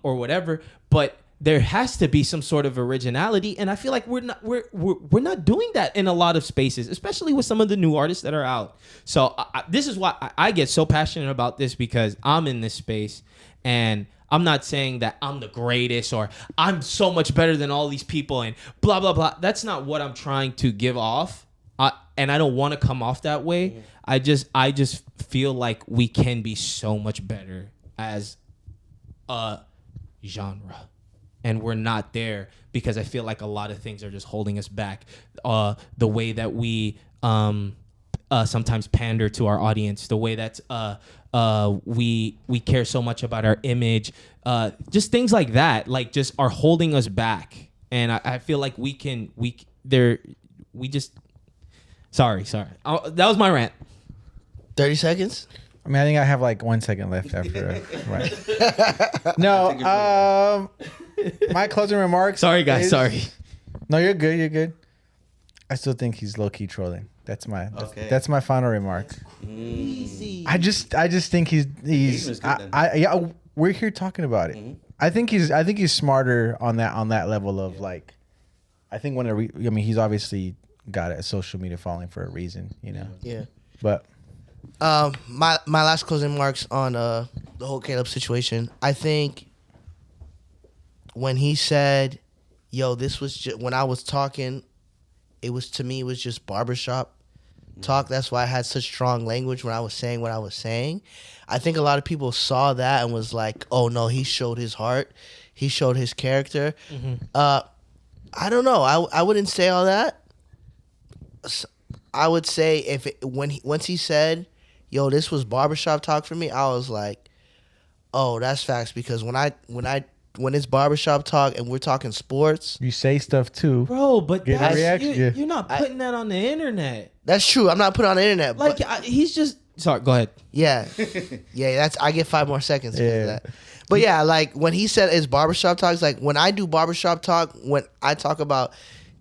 or whatever, but there has to be some sort of originality, and I feel like we're not doing that in a lot of spaces, especially with some of the new artists that are out. So this is why I get so passionate about this, because I'm in this space, and I'm not saying that I'm the greatest or I'm so much better than all these people and blah blah blah. That's not what I'm trying to give off, and I don't want to come off that way. I just feel like we can be so much better as a genre. And we're not there because I feel like a lot of things are just holding us back. The way that we sometimes pander to our audience, the way that we care so much about our image, just things like that, like just are holding us back. And I feel like Sorry. That was my rant. 30 seconds? I mean, I think I have like 1 second left after. Right. No, my closing remarks. Sorry, guys. Sorry. No, you're good. You're good. I still think he's low key trolling. That's my final remark. Easy. I just think he's we're here talking about it. I think he's smarter on that level of like. I think he's obviously got a social media following for a reason, you know. Yeah. But my last closing remarks on the whole Caleb situation. I think when he said, "Yo, this was just when I was talking, it was just barbershop talk." That's why I had such strong language when I was saying what I was saying. I think a lot of people saw that and was like, "Oh no, he showed his heart, he showed his character." I don't know. I wouldn't say all that. I would say once he said, "Yo, this was barbershop talk for me," I was like, Oh, that's facts. Because when it's barbershop talk and we're talking sports, You say stuff too. Bro, but Get a that's, reaction? Yeah. you're not putting that on the internet. that's true. I'm not putting it on the internet. Like, but he's just... Sorry, go ahead. yeah, that's I get 5 more seconds because of Yeah. that. But yeah, like when he said it's barbershop talks, like when I do barbershop talk, when I talk about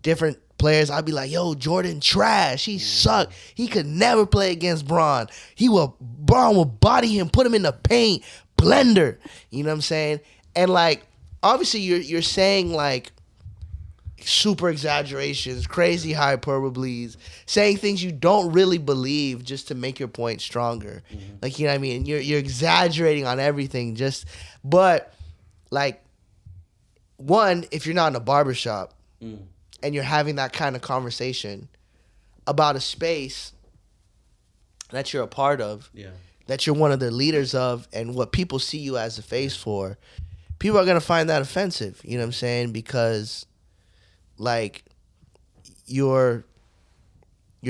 different players, I'd be like, yo, Jordan trash. He sucked. He could never play against Braun. Braun will body him, put him in the paint, blender. You know what I'm saying? And like, obviously you're saying like super exaggerations, crazy hyperboles, saying things you don't really believe just to make your point stronger. Like, you know what I mean? You're exaggerating on everything but like, one, if you're not in a barbershop and you're having that kind of conversation about a space that you're a part of, that you're one of the leaders of, and what people see you as a face for, people are going to find that offensive. You know what I'm saying? Because like you're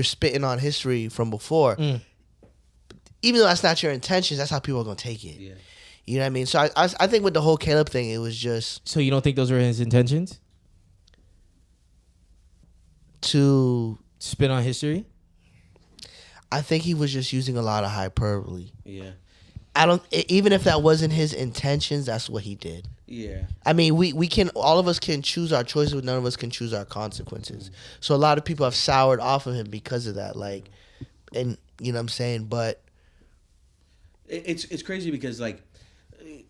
spitting on history from before. Even though that's not your intentions, that's how people are going to take it. Yeah. You know what I mean? So I think with the whole Caleb thing, it was just So you don't think those were his intentions? to... Spit on history? I think he was just using a lot of hyperbole. Yeah. Even if that wasn't his intentions, that's what he did. Yeah. I mean, we can, all of us can choose our choices, but none of us can choose our consequences. So a lot of people have soured off of him because of that. Like, and you know what I'm saying? But It's crazy because like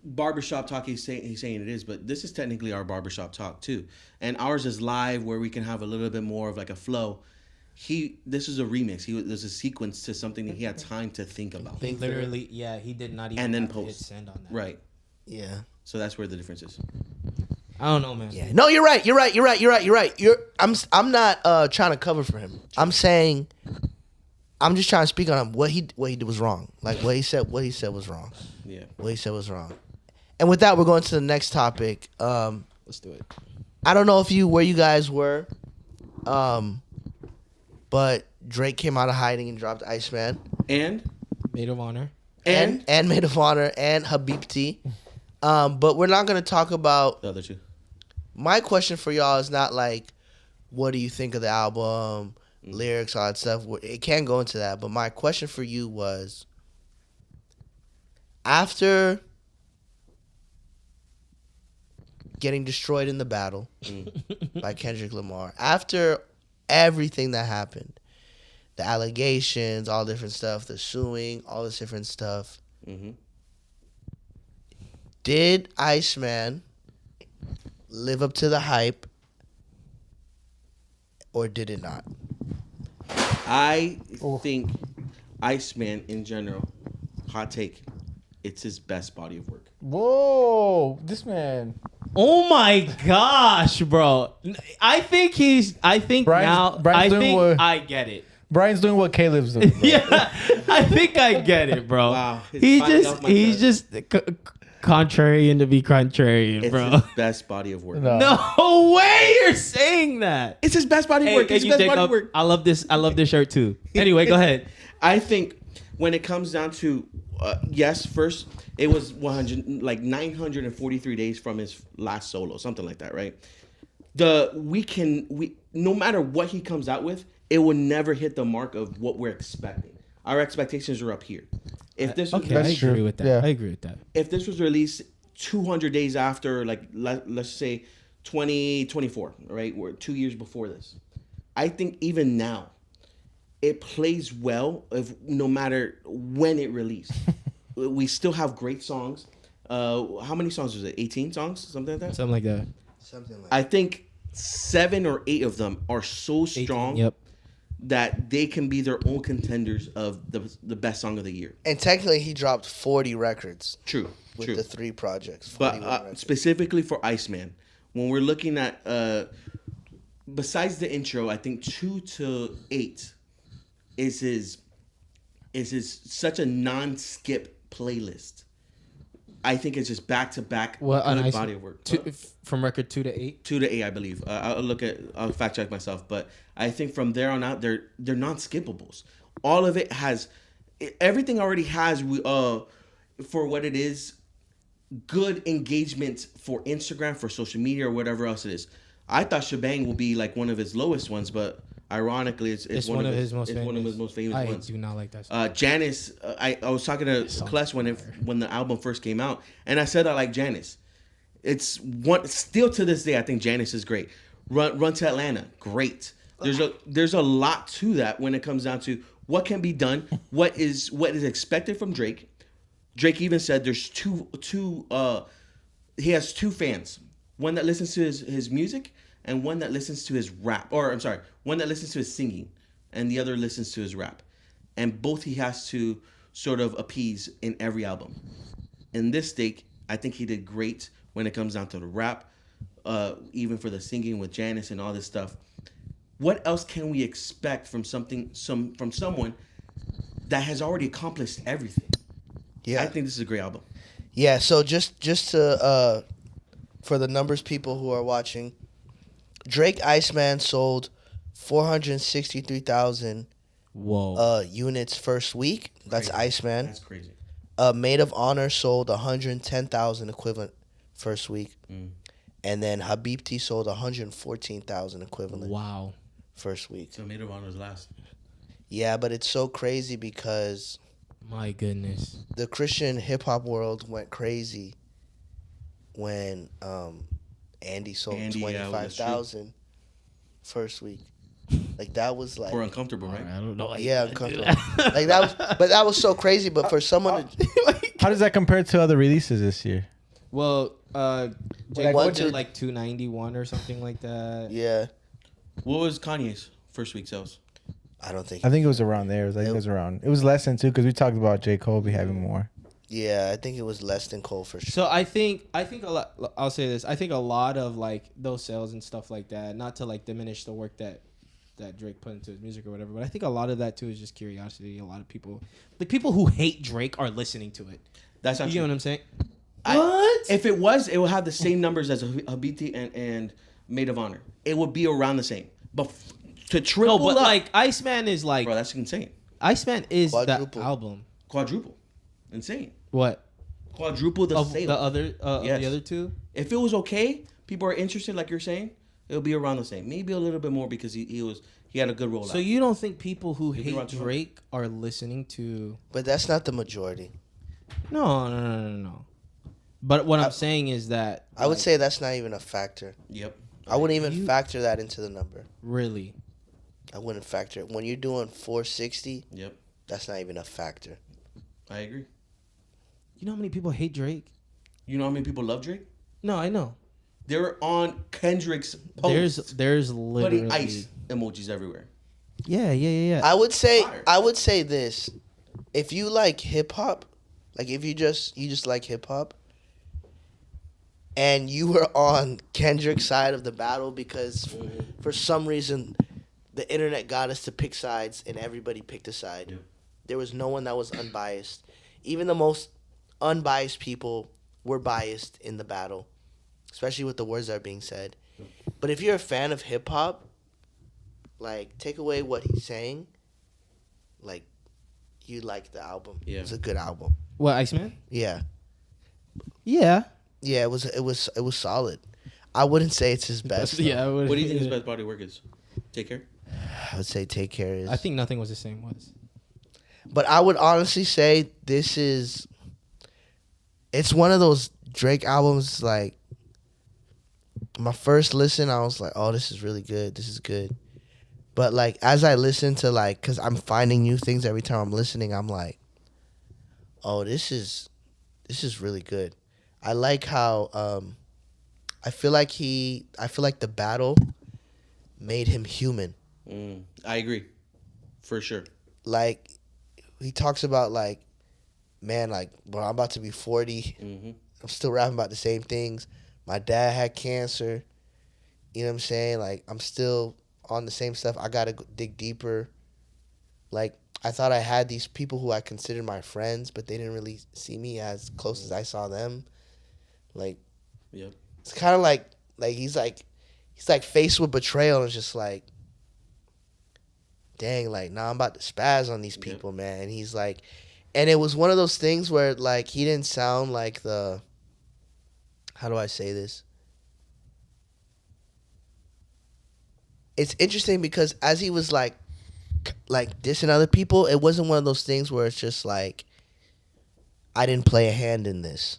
barbershop talk he's saying it is, but this is technically our barbershop talk too. And ours is live where we can have a little bit more of like a flow. This is a remix. There's a sequence to something that he had time to think about. Literally, yeah, he did not even And then have to hit post. send on that. Right. yeah. So that's where the difference is. I don't know, man. Yeah. No, you're right. I'm not trying to cover for him. I'm saying, I'm just trying to speak on him. What he did was wrong. Like what he said was wrong. Yeah. What he said was wrong. And with that, we're going to the next topic. Let's do it. I don't know where you guys were, but Drake came out of hiding and dropped Iceman. And Maid of Honor. And Maid of Honor and Habibti. But we're not going to talk about... the other two. My question for y'all is not like, what do you think of the album, lyrics, all that stuff. It can go into that. But my question for you was, after getting destroyed in the battle by Kendrick Lamar, after everything that happened, the allegations, all different stuff, the suing, all this different stuff, did Iceman live up to the hype, or did it not? I think Iceman in general, hot take, it's his best body of work. Whoa, this man. Oh my gosh, bro! I think I get it. Brian's doing what Caleb's doing. Bro. Yeah, I think I get it, bro. Wow. He's just contrarian to be contrarian, It's bro. his best body of work. No. No way you're saying that. It's his best body of work. It's his best body of work. I love this shirt too. Anyway, go ahead. I think when it comes down to yes, first it was 943 days from his last solo, something like that, right? We no matter what he comes out with, it will never hit the mark of what we're expecting. Our expectations are up here. If this was Okay, I That's agree true. with that. Yeah. I agree with that. if this was released 200 days after, like let's say 2024, right? We're 2 years before this. I think even now, it plays well if no matter when it released. We still have great songs. How many songs was it? 18 songs, something like that. Something like that. Something like I think 7 or 8 of them are so strong Yep. that they can be their own contenders of the best song of the year. And technically, he dropped 40 records True, with true. the 3 projects. But 41 records. specifically for Iceman, when we're looking at besides the intro, I think 2 to 8 is his such a non-skip playlist. I think it's just back to back good body of work. From record 2 to 8. 2 to 8, I believe. I'll fact check myself, but I think from there on out, they're non-skippables. All of it has everything already has for what it is. good engagement for Instagram, for social media, or whatever else it is. I thought Shebang will be like one of his lowest ones, but ironically, it's one of his most famous I ones. do not like that song. Janice, I was talking to Klesh when the album first came out, and I said I like Janice. It's one still to this day. I think Janice is great. Run to Atlanta, great. There's a lot to that when it comes down to what can be done, what is expected from Drake. Drake even said there's he has two fans, one that listens to his music and one that listens to his rap, or I'm sorry, one that listens to his singing and the other listens to his rap, and both he has to sort of appease in every album. In this stake, I think he did great when it comes down to the rap, even for the singing with Janice and all this stuff. What else can we expect from someone that has already accomplished everything? Yeah, I think this is a great album. Yeah, so just to for the numbers people who are watching, Drake Iceman sold 463,000 Whoa. units first week. That's Crazy. Iceman. That's crazy. Maid of Honor sold 110,000 equivalent first week. And then Habibti sold 114,000 equivalent Wow. first week. So Maid of Honor was last. Yeah, but it's so crazy because My goodness. the Christian hip hop world went crazy when Andy sold Andy, yeah, with the 25,000 first week. Like that was like Or uncomfortable, right? I don't know. yeah, uncomfortable. Like that was, but that was so crazy. But for someone to, How does that compare to other releases this year? Well, J. Like, Cole one, did two- like 291 or something like that. yeah, What was Kanye's first week sales? I don't think. I think it was around there. It was less than 2 because we talked about J. Cole be having more. Yeah, I think it was less than Cole for sure. So I think a lot. I'll say this. I think a lot of like those sales and stuff like that. Not to like diminish the work that Drake put into his music or whatever, but I think a lot of that too is just curiosity. A lot of people, like people who hate Drake, are listening to it. That's not You true. know what I'm saying? If it was, it would have the same numbers as Habibti and Maid of Honor. It would be around the same. But to triple No, but up, like Iceman is like bro, that's insane. Iceman is the Quadruple. album. Quadruple, insane. What? Quadruple the Of sales. the other Yes. the other two? If it was okay, people are interested, like you're saying, it'll be around the same. Maybe a little bit more because he had a good rollout. So you don't think people who think hate around 200? Drake are listening to? But that's not the majority. No. But what I'm saying is that I would like, say that's not even a factor. Yep. I wouldn't even You- factor that into the number. really. I wouldn't factor it. When you're doing 460, Yep. that's not even a factor. I agree. You know how many people hate Drake? You know how many people love Drake? No, I know. They're on Kendrick's post There's literally putting ice emojis everywhere. Yeah. I would Fire. say this. If you like hip hop, like if you just like hip hop and you were on Kendrick's side of the battle because for some reason the internet got us to pick sides and everybody picked a side. Yep. There was no one that was unbiased. Even the most unbiased people were biased in the battle, especially with the words that are being said. But if you're a fan of hip hop, like take away what he's saying, like you like the album. Yeah. It's a good album. What, Iceman? Yeah. Yeah. Yeah, it was solid. I wouldn't say it's his best. though. Yeah. What do you think his best body work is? Take Care? I would say Take Care is. I think Nothing Was the Same was. But I would honestly say this is. It's one of those Drake albums. Like my first listen, I was like, "Oh, this is really good. This is good." But like as I listen to like, cause I'm finding new things every time I'm listening. I'm like, "Oh, this is really good." I like how I feel like the battle made him human. I agree. For sure. Like he talks about like, man, like, bro, I'm about to be 40. Mm-hmm. I'm still rapping about the same things. My dad had cancer. You know what I'm saying? Like I'm still on the same stuff. I gotta dig deeper. Like I thought I had these people who I considered my friends, but they didn't really see me as close as I saw them. Like, Yep. it's kind of like he's like faced with betrayal and it's just like, dang, like now I'm about to spaz on these people, man. And he's like, and it was one of those things where like he didn't sound like the how do I say this? It's interesting because as he was like dissing other people, it wasn't one of those things where it's just like, I didn't play a hand in this.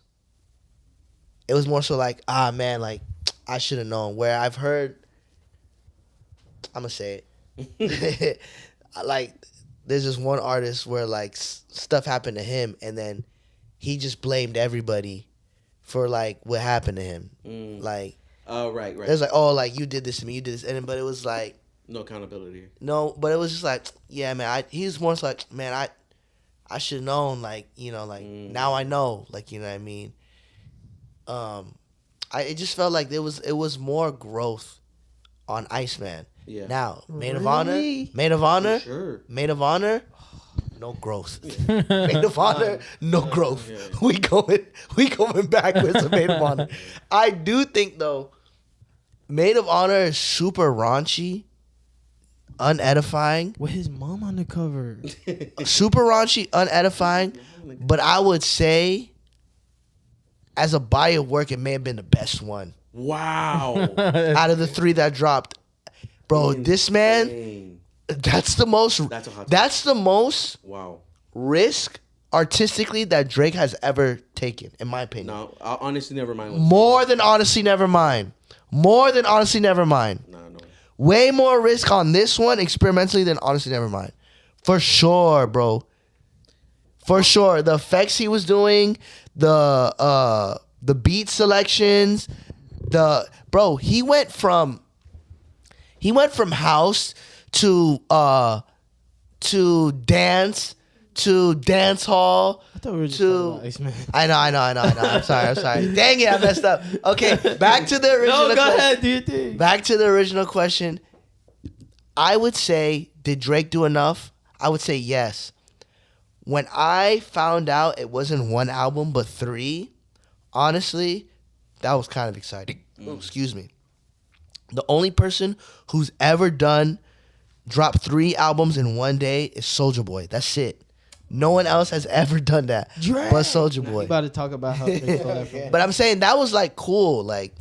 It was more so like, man, like, I should have known. Where I've heard, I'm gonna say it, like, there's this one artist where like stuff happened to him, and then he just blamed everybody for like what happened to him. Like, oh, right. it was like, oh, like, you did this to me, you did this, and but it was like, No accountability. no, but it was just like, yeah, man. He's more so like, man, I should have known, like, you know, like, now I know, like, you know what I mean. It just felt like it was more growth on Iceman. Yeah. Now, Maid of Really? Honor, Sure. Maid of Honor, no growth. Maid of Honor, no growth. Yeah. We going backwards to Maid of Honor. I do think though, Maid of Honor is super raunchy, unedifying. With his mom on the cover. Super raunchy, unedifying, but I would say, as a body of work, it may have been the best one Wow. out of the three that dropped. Bro, this man, Insane. that's the most. That's a hot take. That's the most Wow. risk artistically that Drake has ever taken, in my opinion. No, I'll honestly never mind. More than Honestly Nevermind. More than Honestly Nevermind. No. Way more risk on this one experimentally than Honestly Nevermind. For sure, bro. For sure. The effects he was doing, the beat selections, he went from house to dance to dance hall. I thought we were just to talking about Iceman. I know. I'm sorry. Dang it, I messed up. Okay, back to the original. No, go question. ahead, do your thing. Back to the original question. I would say, did Drake do enough? I would say yes. When I found out it wasn't one album but three, honestly, that was kind of exciting. Oh, excuse me. The only person who's ever dropped 3 albums in one day is Soulja Boy. That's it. No one else has ever done that but Soulja We Boy. about to talk about how Drake stole that from. But I'm saying that was like cool. Like,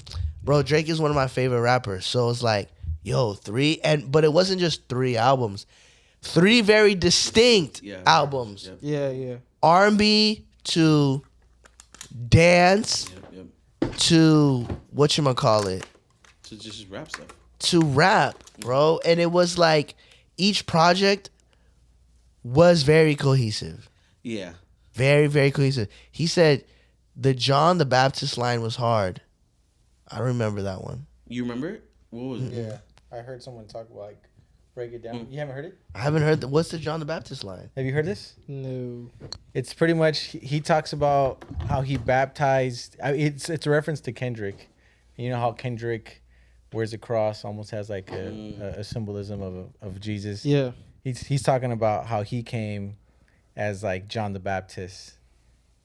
bro, Drake is one of my favorite rappers. So it's like, yo, 3, but it wasn't just 3 albums. 3 very distinct albums. Yep. Yeah. R&B to dance Yep. to whatchamacallit, So just rap stuff. to rap, bro. And it was like each project was very cohesive. Yeah. Very, very cohesive. He said the John the Baptist line was hard. I remember that one. You remember it? What was it? Yeah, I heard someone talk about like break it down. You haven't heard it? I haven't heard what's the John the Baptist line? Have you heard this? No. It's pretty much he talks about how he baptized. It's a reference to Kendrick. You know how Kendrick wears a cross, almost has like a symbolism of Jesus. Yeah. He's talking about how he came as like John the Baptist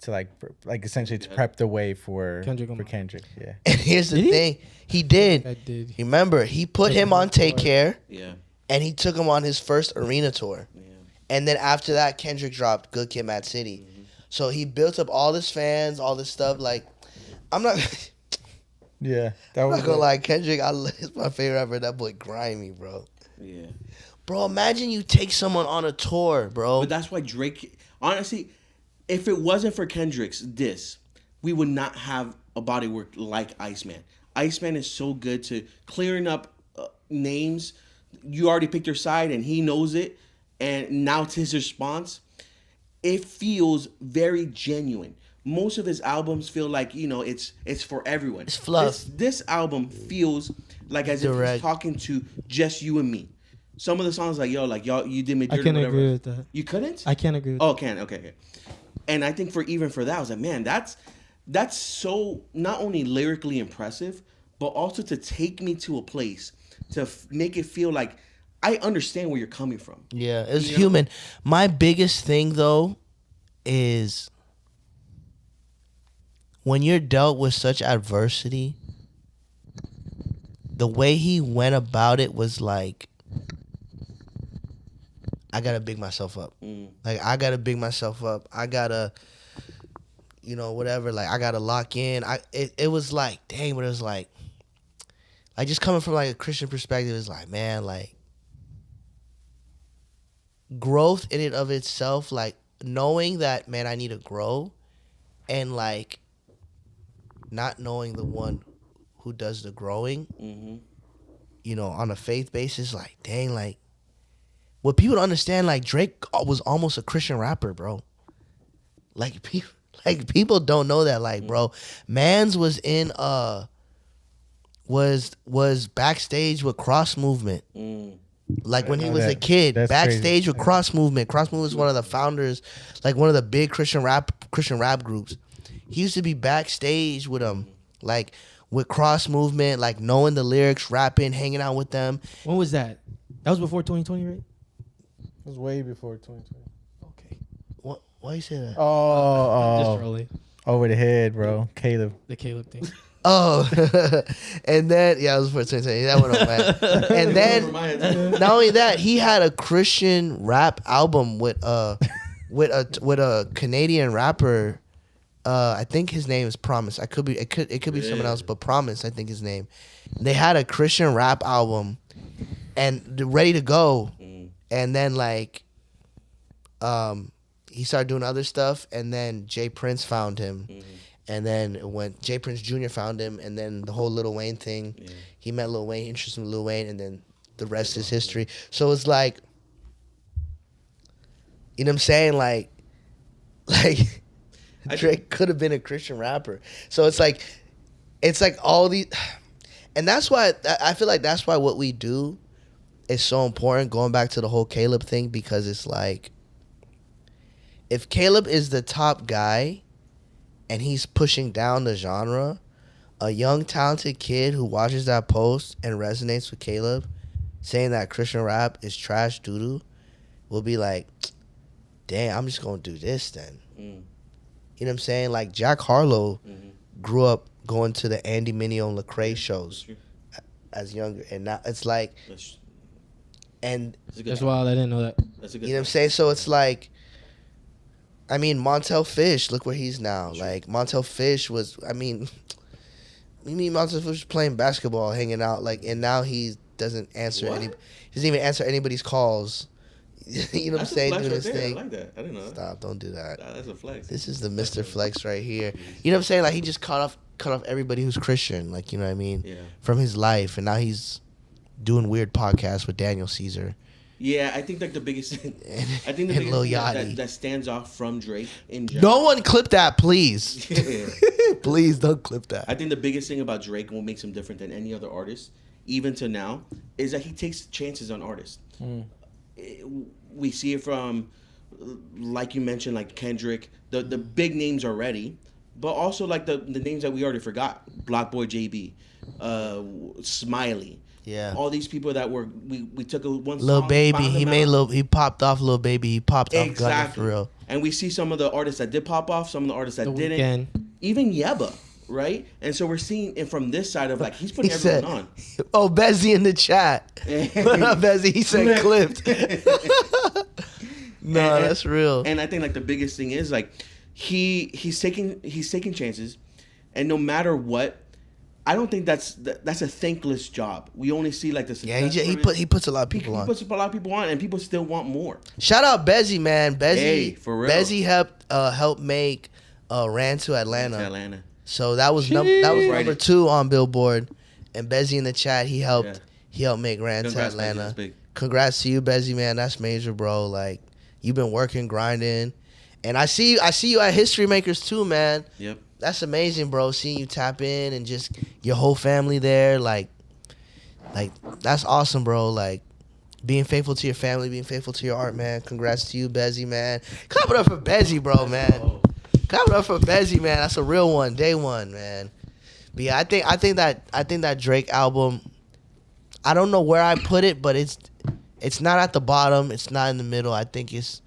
to like essentially to prep the way for Kendrick. Yeah. And here's the Did he? thing. He did. I did. Remember, he put him on Take Care, Yeah. and he took him on his first arena tour. Yeah. And then after that, Kendrick dropped Good Kid, Mad City. So he built up all his fans, all this stuff. Like, I'm not Yeah. I'm not gonna lie, Kendrick, is my favorite rapper. That boy grimy, bro. Yeah. Bro, imagine you take someone on a tour, bro. But that's why Drake, honestly, if it wasn't for Kendrick's diss, we would not have a body work like Iceman. Iceman is so good to clearing up names. You already picked your side and he knows it. And now it's his response. It feels very genuine. Most of his albums feel like, it's for everyone. It's fluff. This album feels like as if Direct. he's talking to just you and me. Some of the songs like, y'all, you did me dirty. I can whatever. agree with that. You couldn't? I can't agree with Oh, can okay. And I think for that, I was like, man, that's so not only lyrically impressive, but also to take me to a place to make it feel like I understand where you're coming from. Yeah, it's You know? human. My biggest thing though is when you're dealt with such adversity, the way he went about it was like, I gotta big myself up. Like, I gotta big myself up. I gotta, you know, whatever. Like I gotta lock in. It was like, dang, but it was like just coming from like a Christian perspective, it's like, man, like growth in and of itself, like knowing that, man, I need to grow, and like not knowing the one who does the growing, you know, on a faith basis, like, dang, like what people don't understand, like Drake was almost a Christian rapper, bro. Like people don't know that, like, bro, Mans was in was backstage with Cross Movement. Like when he was a kid, That's backstage crazy. with Cross Movement. Cross Movement is one of the founders, like one of the big Christian rap groups. He used to be backstage with them, like with Cross Movement, like knowing the lyrics, rapping, hanging out with them. When was that? That was before 2020, right? It was way before 2020. Okay. What? Why you say that? Just Oh, rolling. over the head, bro. Caleb. The Caleb thing. Oh, and then it was before 2020. That went on bad. And then not only that, he had a Christian rap album with a Canadian rapper. I think his name is Promise. It could be someone else, but Promise, I think his name. They had a Christian rap album, and they're ready to go, and then like, he started doing other stuff, and then Jay Prince found him, and then when Jay Prince Jr. found him, and then the whole Lil Wayne thing, he met Lil Wayne, interested in Lil Wayne, and then the rest is history. So it's like, you know what I'm saying, like. Drake could have been a Christian rapper. So it's like all these, and that's why I feel like that's why what we do is so important, going back to the whole Caleb thing, because it's like, if Caleb is the top guy and he's pushing down the genre, a young talented kid who watches that post and resonates with Caleb saying that Christian rap is trash doo-doo will be like, damn, I'm just gonna do this then. You know what I'm saying? Like Jack Harlow grew up going to the Andy Mineo and Lecrae shows as younger, and now it's like, and That's wild. I didn't know that. That's a you good know what I'm saying? So it's like, I mean, Montel Fish, look where he's now. Like Montel Fish was, I mean, Montel Fish was playing basketball, hanging out, like, and now he doesn't answer he doesn't even answer anybody's calls. You know what I'm saying? Doing his thing. I like that. I didn't know that. Stop! Don't do that. Nah, that's a flex. This is the Mr. Flex right here. You know what I'm saying? Like he just cut off everybody who's Christian. Like, you know what I mean? Yeah. From his life, and now he's doing weird podcasts with Daniel Caesar. Yeah, I think like the biggest thing. I think the and Lil biggest Yachty. thing that stands off from Drake in general. No one clip that, please. Yeah. Please don't clip that. I think the biggest thing about Drake and what makes him different than any other artist, even to now, is that he takes chances on artists. We see it from, like you mentioned, like Kendrick, the big names already, but also like the names that we already forgot. Block Boy JB, Smiley. Yeah. All these people that were we took a one Lil song, Baby, found them out. he popped off Lil Baby, he popped off Gunna Exactly. for real. And we see some of the artists that did pop off, some of the artists that The didn't. Weeknd. Even Yebba, right? And so we're seeing it from this side of like he's He putting said, everyone on. "Oh, Bezzy in the chat." What up, Bezzy? He said clipped. No, that's real. And I think like the biggest thing is like he's taking chances, and no matter what, I don't think that's a thankless job. We only see like the Yeah, success from it. he puts a lot of people He on. puts a lot of people on, and people still want more. Shout out Bezzy, man. Bezzy, Hey, for real. Bezzy helped make Ran to Atlanta. Atlanta. So that was Right. number 2 on Billboard, and Bezzy in the chat he helped make Ran to Congrats, Atlanta. Bezzy, that's big. Congrats to you, Bezzy, man. That's major, bro. Like you've been working, grinding, and I see you at History Makers too, man. Yep. That's amazing, bro. Seeing you tap in and just your whole family there, like that's awesome, bro. Like being faithful to your family, being faithful to your art, man. Congrats to you, Bezzy, man. Clap it up for Bezzy, bro, man. Clap it up for Bezzy, man. That's a real one, day one, man. But yeah, I think that Drake album, I don't know where I put it, but it's not at the bottom. It's not in the middle. I think it's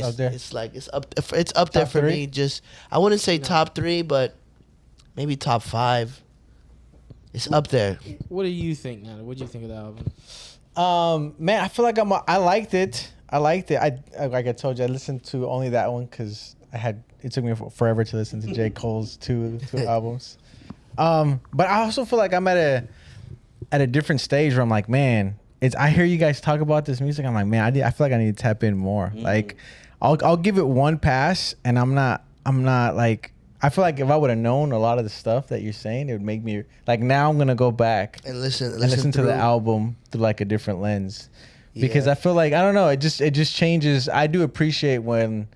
up there. It's like it's up there Top for 3? me. Just I wouldn't say top 3, but maybe top 5. It's up there. What do you think, Nana? What do you think of the album? Man, I feel like I liked it. I like I told you, I listened to only that one because it took me forever to listen to J. Cole's two albums. But I also feel like I'm at a different stage where I'm like, man, I hear you guys talk about this music. I'm like, man, I feel like I need to tap in more. Like, I'll give it one pass, and I'm not like, I feel like if I would have known a lot of the stuff that you're saying, it would make me like, now I'm gonna go back and listen to the album through like a different lens, because I feel like, I don't know, it just changes. I do appreciate when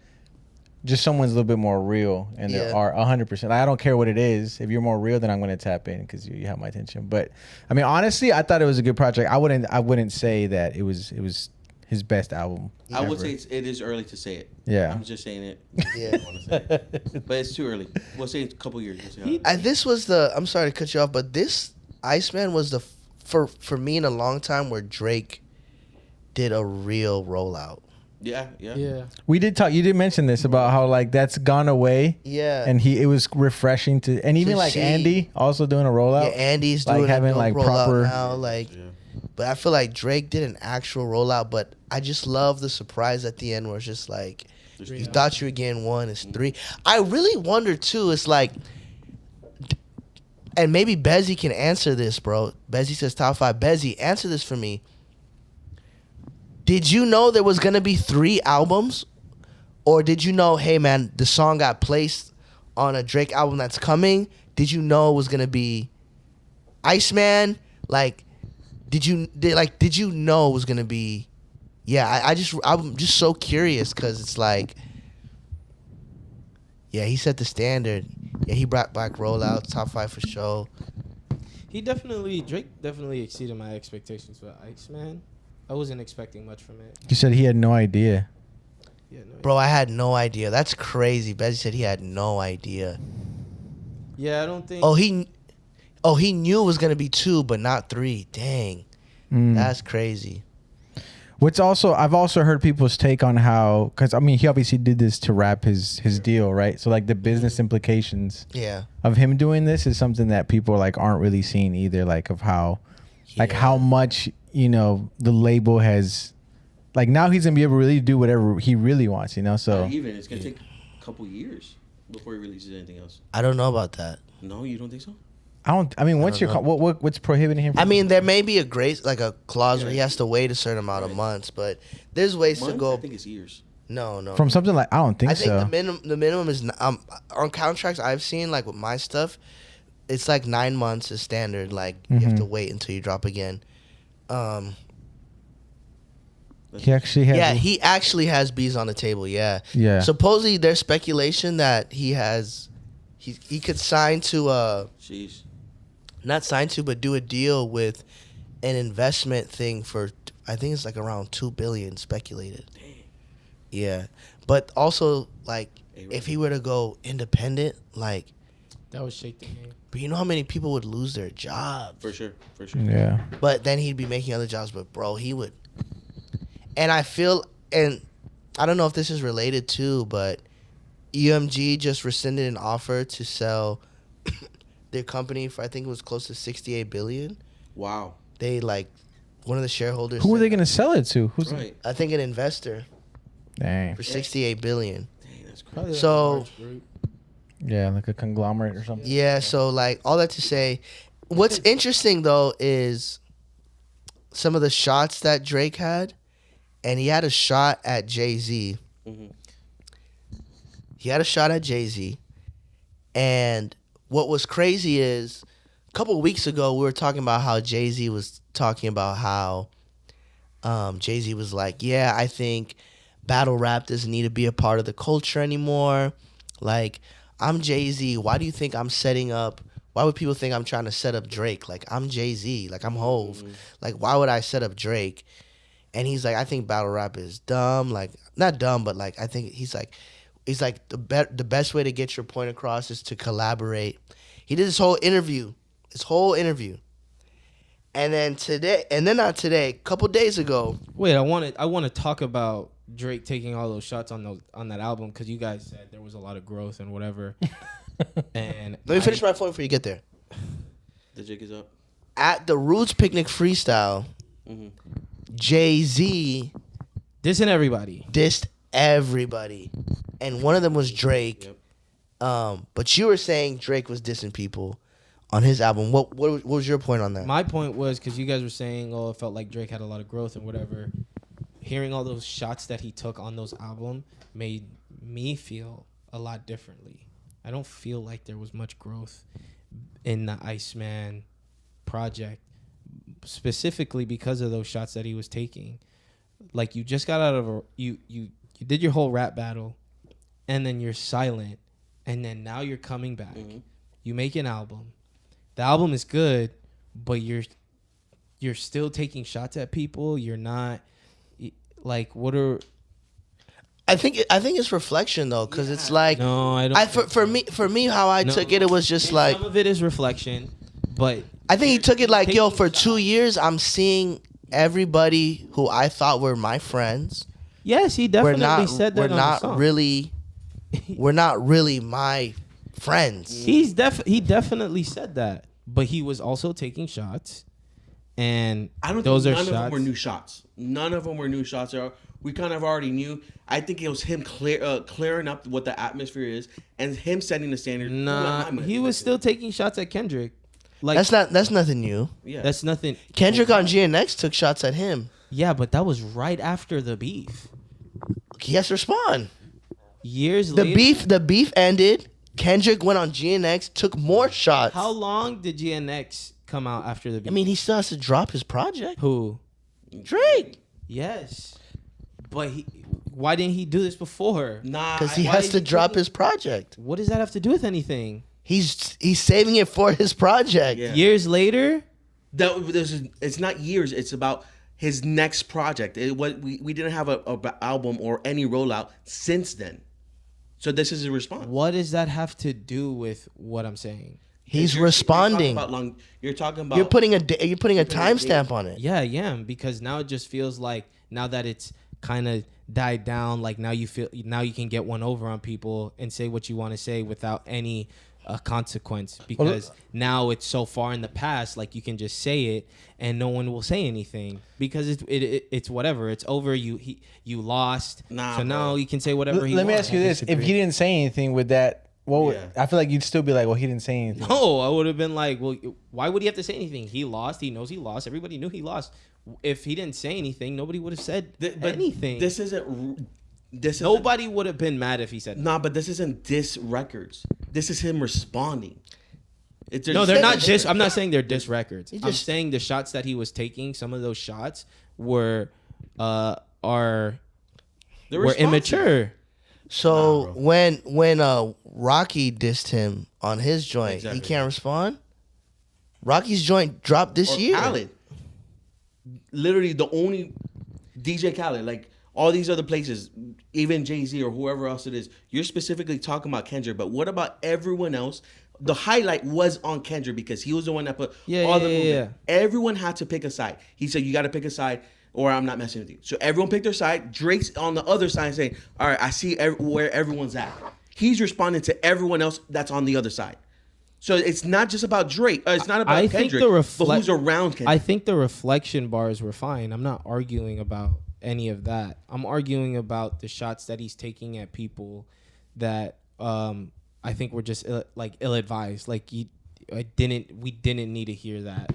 just someone's a little bit more real and there are 100%. I don't care what it is. If you're more real, then I'm going to tap in because you have my attention. But I mean, honestly, I thought it was a good project. I wouldn't say that it was his best album. I would say it is early to say it. Yeah, I'm just saying it. Yeah, I want to say it. But it's too early. We'll say a couple years. We'll see this was I'm sorry to cut you off, but this Iceman was for me in a long time where Drake did a real rollout. Yeah. We did talk. You did mention this about how like that's gone away. Yeah, and it was refreshing to, and even like Andy also doing a rollout. Yeah, Andy's like doing having a like rollout proper now. Like, but I feel like Drake did an actual rollout. But I just love the surprise at the end where it's just like you thought you were getting one, it's 3. I really wonder too. It's like, and maybe Bezzy can answer this, bro. Bezzy says top 5. Bezzy, answer this for me. Did you know there was gonna be 3 albums, or did you know, hey man, the song got placed on a Drake album that's coming? Did you know it was gonna be Iceman? Like, did you know it was gonna be? Yeah, I'm just so curious because it's like, yeah, he set the standard. Yeah, he brought back rollout, top 5 for sure. Drake definitely exceeded my expectations for Iceman. I wasn't expecting much from it. You said he had no idea. Yeah, no Bro, I had no idea. That's crazy. Bezzy said he had no idea. Yeah, I don't think. Oh, he knew it was gonna be 2, but not 3. Dang, that's crazy. I've also heard people's take on how, because I mean, he obviously did this to wrap his deal, right? So like the business implications of him doing this is something that people like aren't really seeing either, like of how, like how much, you know, the label has, like now he's gonna be able to really do whatever he really wants, you know. So Not even it's gonna take a couple years before he releases anything else. I don't know about that. No, you don't think so? What's prohibiting him from, I mean, there may be a grace, like a clause where he has to wait a certain amount of months, but there's ways to go. I think it's years. No. from something like, I don't think so. I think the minimum is on contracts I've seen, like with my stuff, it's like 9 months is standard. Like you have to wait until you drop again. He actually has. He actually has bees on the table. Yeah. Supposedly, there's speculation that he could sign to not sign to, but do a deal with an investment thing for, I think it's like around $2 billion speculated. Damn. Yeah, but also like if he were to go independent, like that would shake the game. But you know how many people would lose their jobs? For sure. Yeah. But then he'd be making other jobs. But bro, he would. And I feel, and I don't know if this is related too, but UMG just rescinded an offer to sell their company for, I think it was close to $68 billion. Wow. They like, one of the shareholders. Who are they going to sell it to? Who's right? I think an investor. Dang. For $68 billion. Dang, that's crazy. So. Yeah, like a conglomerate or something. Yeah, so like all that to say, what's interesting though is some of the shots that Drake had, and he had a shot at Jay-Z. Mm-hmm. He had a shot at Jay-Z, and what was crazy is a couple of weeks ago we were talking about how Jay-Z was talking about how Jay-Z was like, yeah, I think battle rap doesn't need to be a part of the culture anymore. Like, I'm Jay-Z. Why do you think I'm setting up? Why would people think I'm trying to set up Drake? Like, I'm Jay-Z. Like, I'm Hove. Mm-hmm. Like, why would I set up Drake? And he's like, I think battle rap is dumb. Like, not dumb, but like, I think he's like the best way to get your point across is to collaborate. He did this whole interview. And then not today, a couple days ago. Wait, I want to talk about Drake taking all those shots on that album, because you guys said there was a lot of growth and whatever. And let me finish my point before you get there. The jig is up. At the Roots Picnic freestyle, Mm-hmm. Jay-Z dissing everybody. Dissed everybody. and one of them was Drake. Yep. But you were saying Drake was dissing people on his album. What was your point on that? My point was because you guys were saying, oh, it felt like Drake had a lot of growth and whatever. Hearing all those shots that he took on those albums made me feel a lot differently. I don't feel like there was much growth in the Iceman project, specifically because of those shots that he was taking. Like, you just got out of you did your whole rap battle, and then you're silent, and then now you're coming back. Mm-hmm. You make an album. The album is good, but you're still taking shots at people. You're not like, what are? I think it's reflection though, because it's like, no, I don't. For me, how I took it was just like, some of it is reflection, but I think he took it like, yo, for 2 years, I'm seeing everybody who I thought were my friends. Yes, he definitely said that. We're not really my friends. He definitely said that, but he was also taking shots, and I don't those think are none of them shots. were new shots. None of them were new shots. We kind of already knew. I think it was him clearing up what the atmosphere is and him setting the standard. Nah, he was still taking shots at Kendrick. Like, that's nothing new. Yeah, that's nothing. Kendrick on GNX took shots at him. Yeah, but that was right after the beef. He has to respond. Years the later, the beef ended. Kendrick went on GNX, took more shots. How long did GNX come out after the beef? I mean, he still has to drop his project. Who? Drake. Yes, but why didn't he do this before? Nah, because he has to drop his project. What does that have to do with anything? He's saving it for his project. Yeah. Years later? It's not years. It's about his next project. We didn't have a album or any rollout since then. So this is a response. What does that have to do with what I'm saying? He's responding. You're talking about. You're putting a timestamp on it. Yeah, yeah. Because now it just feels like, now that it's kind of died down, like now you can get one over on people and say what you want to say without any consequence, because now it's so far in the past, like you can just say it and no one will say anything because it's whatever, it's over. You lost, so bro. now you can say whatever. Let me ask you this: if he didn't say anything, would that? Well, Yeah. I feel like you'd still be like, well, he didn't say anything. No, I would have been like, well, why would he have to say anything? He lost. He knows he lost. Everybody knew he lost. If he didn't say anything, nobody would have said anything. Nobody would have been mad if he said. Nah, but this isn't diss records. This is him responding. No, they're not diss. I'm not saying they're diss records. I'm saying the shots that he was taking, some of those shots were immature. So when Rocky dissed him on his joint, he can't respond. Rocky's joint dropped this year. Khaled. Literally the only DJ Khaled, like all these other places, even Jay-Z or whoever else it is, you're specifically talking about Kendrick, but what about everyone else? The highlight was on Kendrick because he was the one that put the movement. Yeah. Everyone had to pick a side. He said, you got to pick a side or I'm not messing with you. So everyone picked their side. Drake's on the other side saying, all right, I see where everyone's at. He's responding to everyone else that's on the other side. So it's not just about Drake. It's not about Kendrick, but who's around Kendrick. I think the reflection bars were fine. I'm not arguing about any of that. I'm arguing about the shots that he's taking at people that I think were just ill-advised. Like we didn't need to hear that.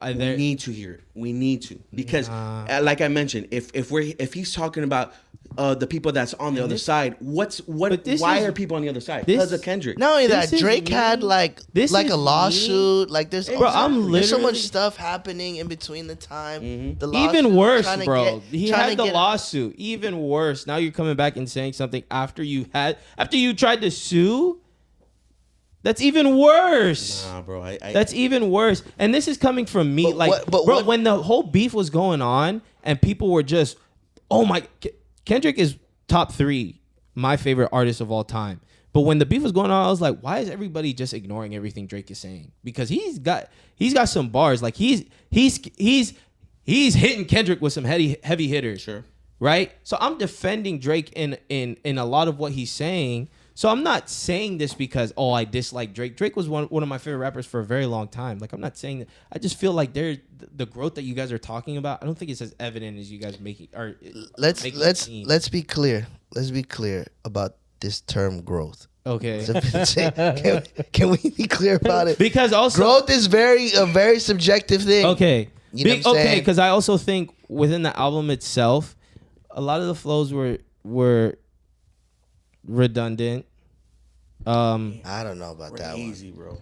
We need to hear it. We need to, because like I mentioned, if he's talking about the people that's on the other side, why are people on the other side? Because of Kendrick. Not only that, Drake had like a lawsuit. Like there's so much stuff happening in between the time. Mm-hmm. The lawsuit, even worse, bro. He had the lawsuit. Even worse. Now you're coming back and saying something after you tried to sue. That's even worse. Nah, bro. That's even worse. And this is coming from me. When the whole beef was going on and people were just, oh my, Kendrick is top 3, my favorite artist of all time. But when the beef was going on, I was like, why is everybody just ignoring everything Drake is saying? Because he's got some bars. Like he's hitting Kendrick with some heavy hitters. Sure. Right? So I'm defending Drake in a lot of what he's saying. So I'm not saying this because, I dislike Drake. Drake was one of my favorite rappers for a very long time. Like, I'm not saying that. I just feel like the growth that you guys are talking about, I don't think it's as evident as you guys making. Or let's be clear. Let's be clear about this term growth. Okay. So, can we be clear about it? Because also growth is a very subjective thing. okay. You know what I'm Okay, saying? because I also think within the album itself, a lot of the flows were redundant. I don't know about that one. Easy, bro.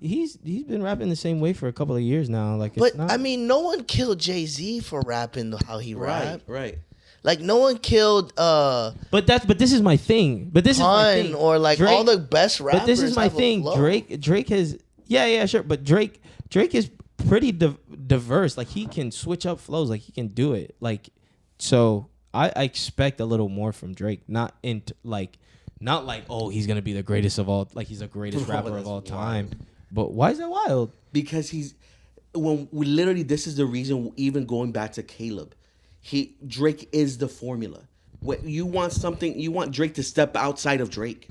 He's been rapping the same way for a couple of years now. Like, it's But not, I mean, no one killed Jay-Z for rapping how he rapped. Right. Like no one killed but this is my thing. But this is my Pun thing. or like Drake- all the best rappers. But this is my have a thing. flow. Drake has sure. But Drake is pretty diverse. Like he can switch up flows. Like he can do it. Like so, I expect a little more from Drake. Not like oh he's gonna be the greatest of all. Like he's the greatest rapper of that's all wild. time. But why is that wild? Because this is the reason. Even going back to Caleb, Drake is the formula. When you want something, you want Drake to step outside of Drake.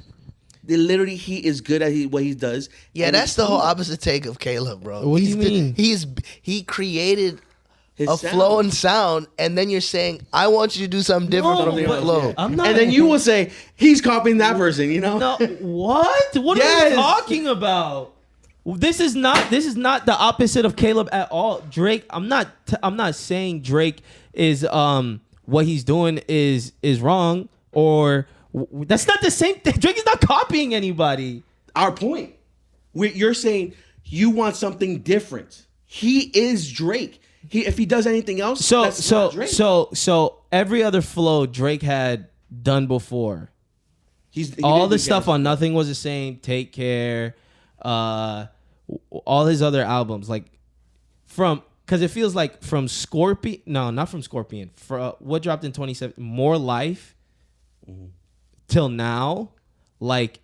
He is good at what he does. Yeah, and that's the whole opposite take of Caleb, bro. What do you mean? He created his a sound. flow and sound, and then you're saying, I want you to do something different No, from your but- flow. I'm not. And then you will say he's copying that person. You know. No, what? What are Yes. you talking about? This is not the opposite of Caleb at all. Drake, I'm not saying Drake is what he's doing is wrong or that's not the same thing. Drake is not copying anybody. Our point. You're saying you want something different. He is Drake. If he does anything else, that's not Drake. So every other flow Drake had done before. He All didn't the do stuff Gas. on Nothing Was the Same, Take Care, all his other albums, like because it feels like from Scorpion. No, not from Scorpion. For what dropped in 2017, More Life, till now, like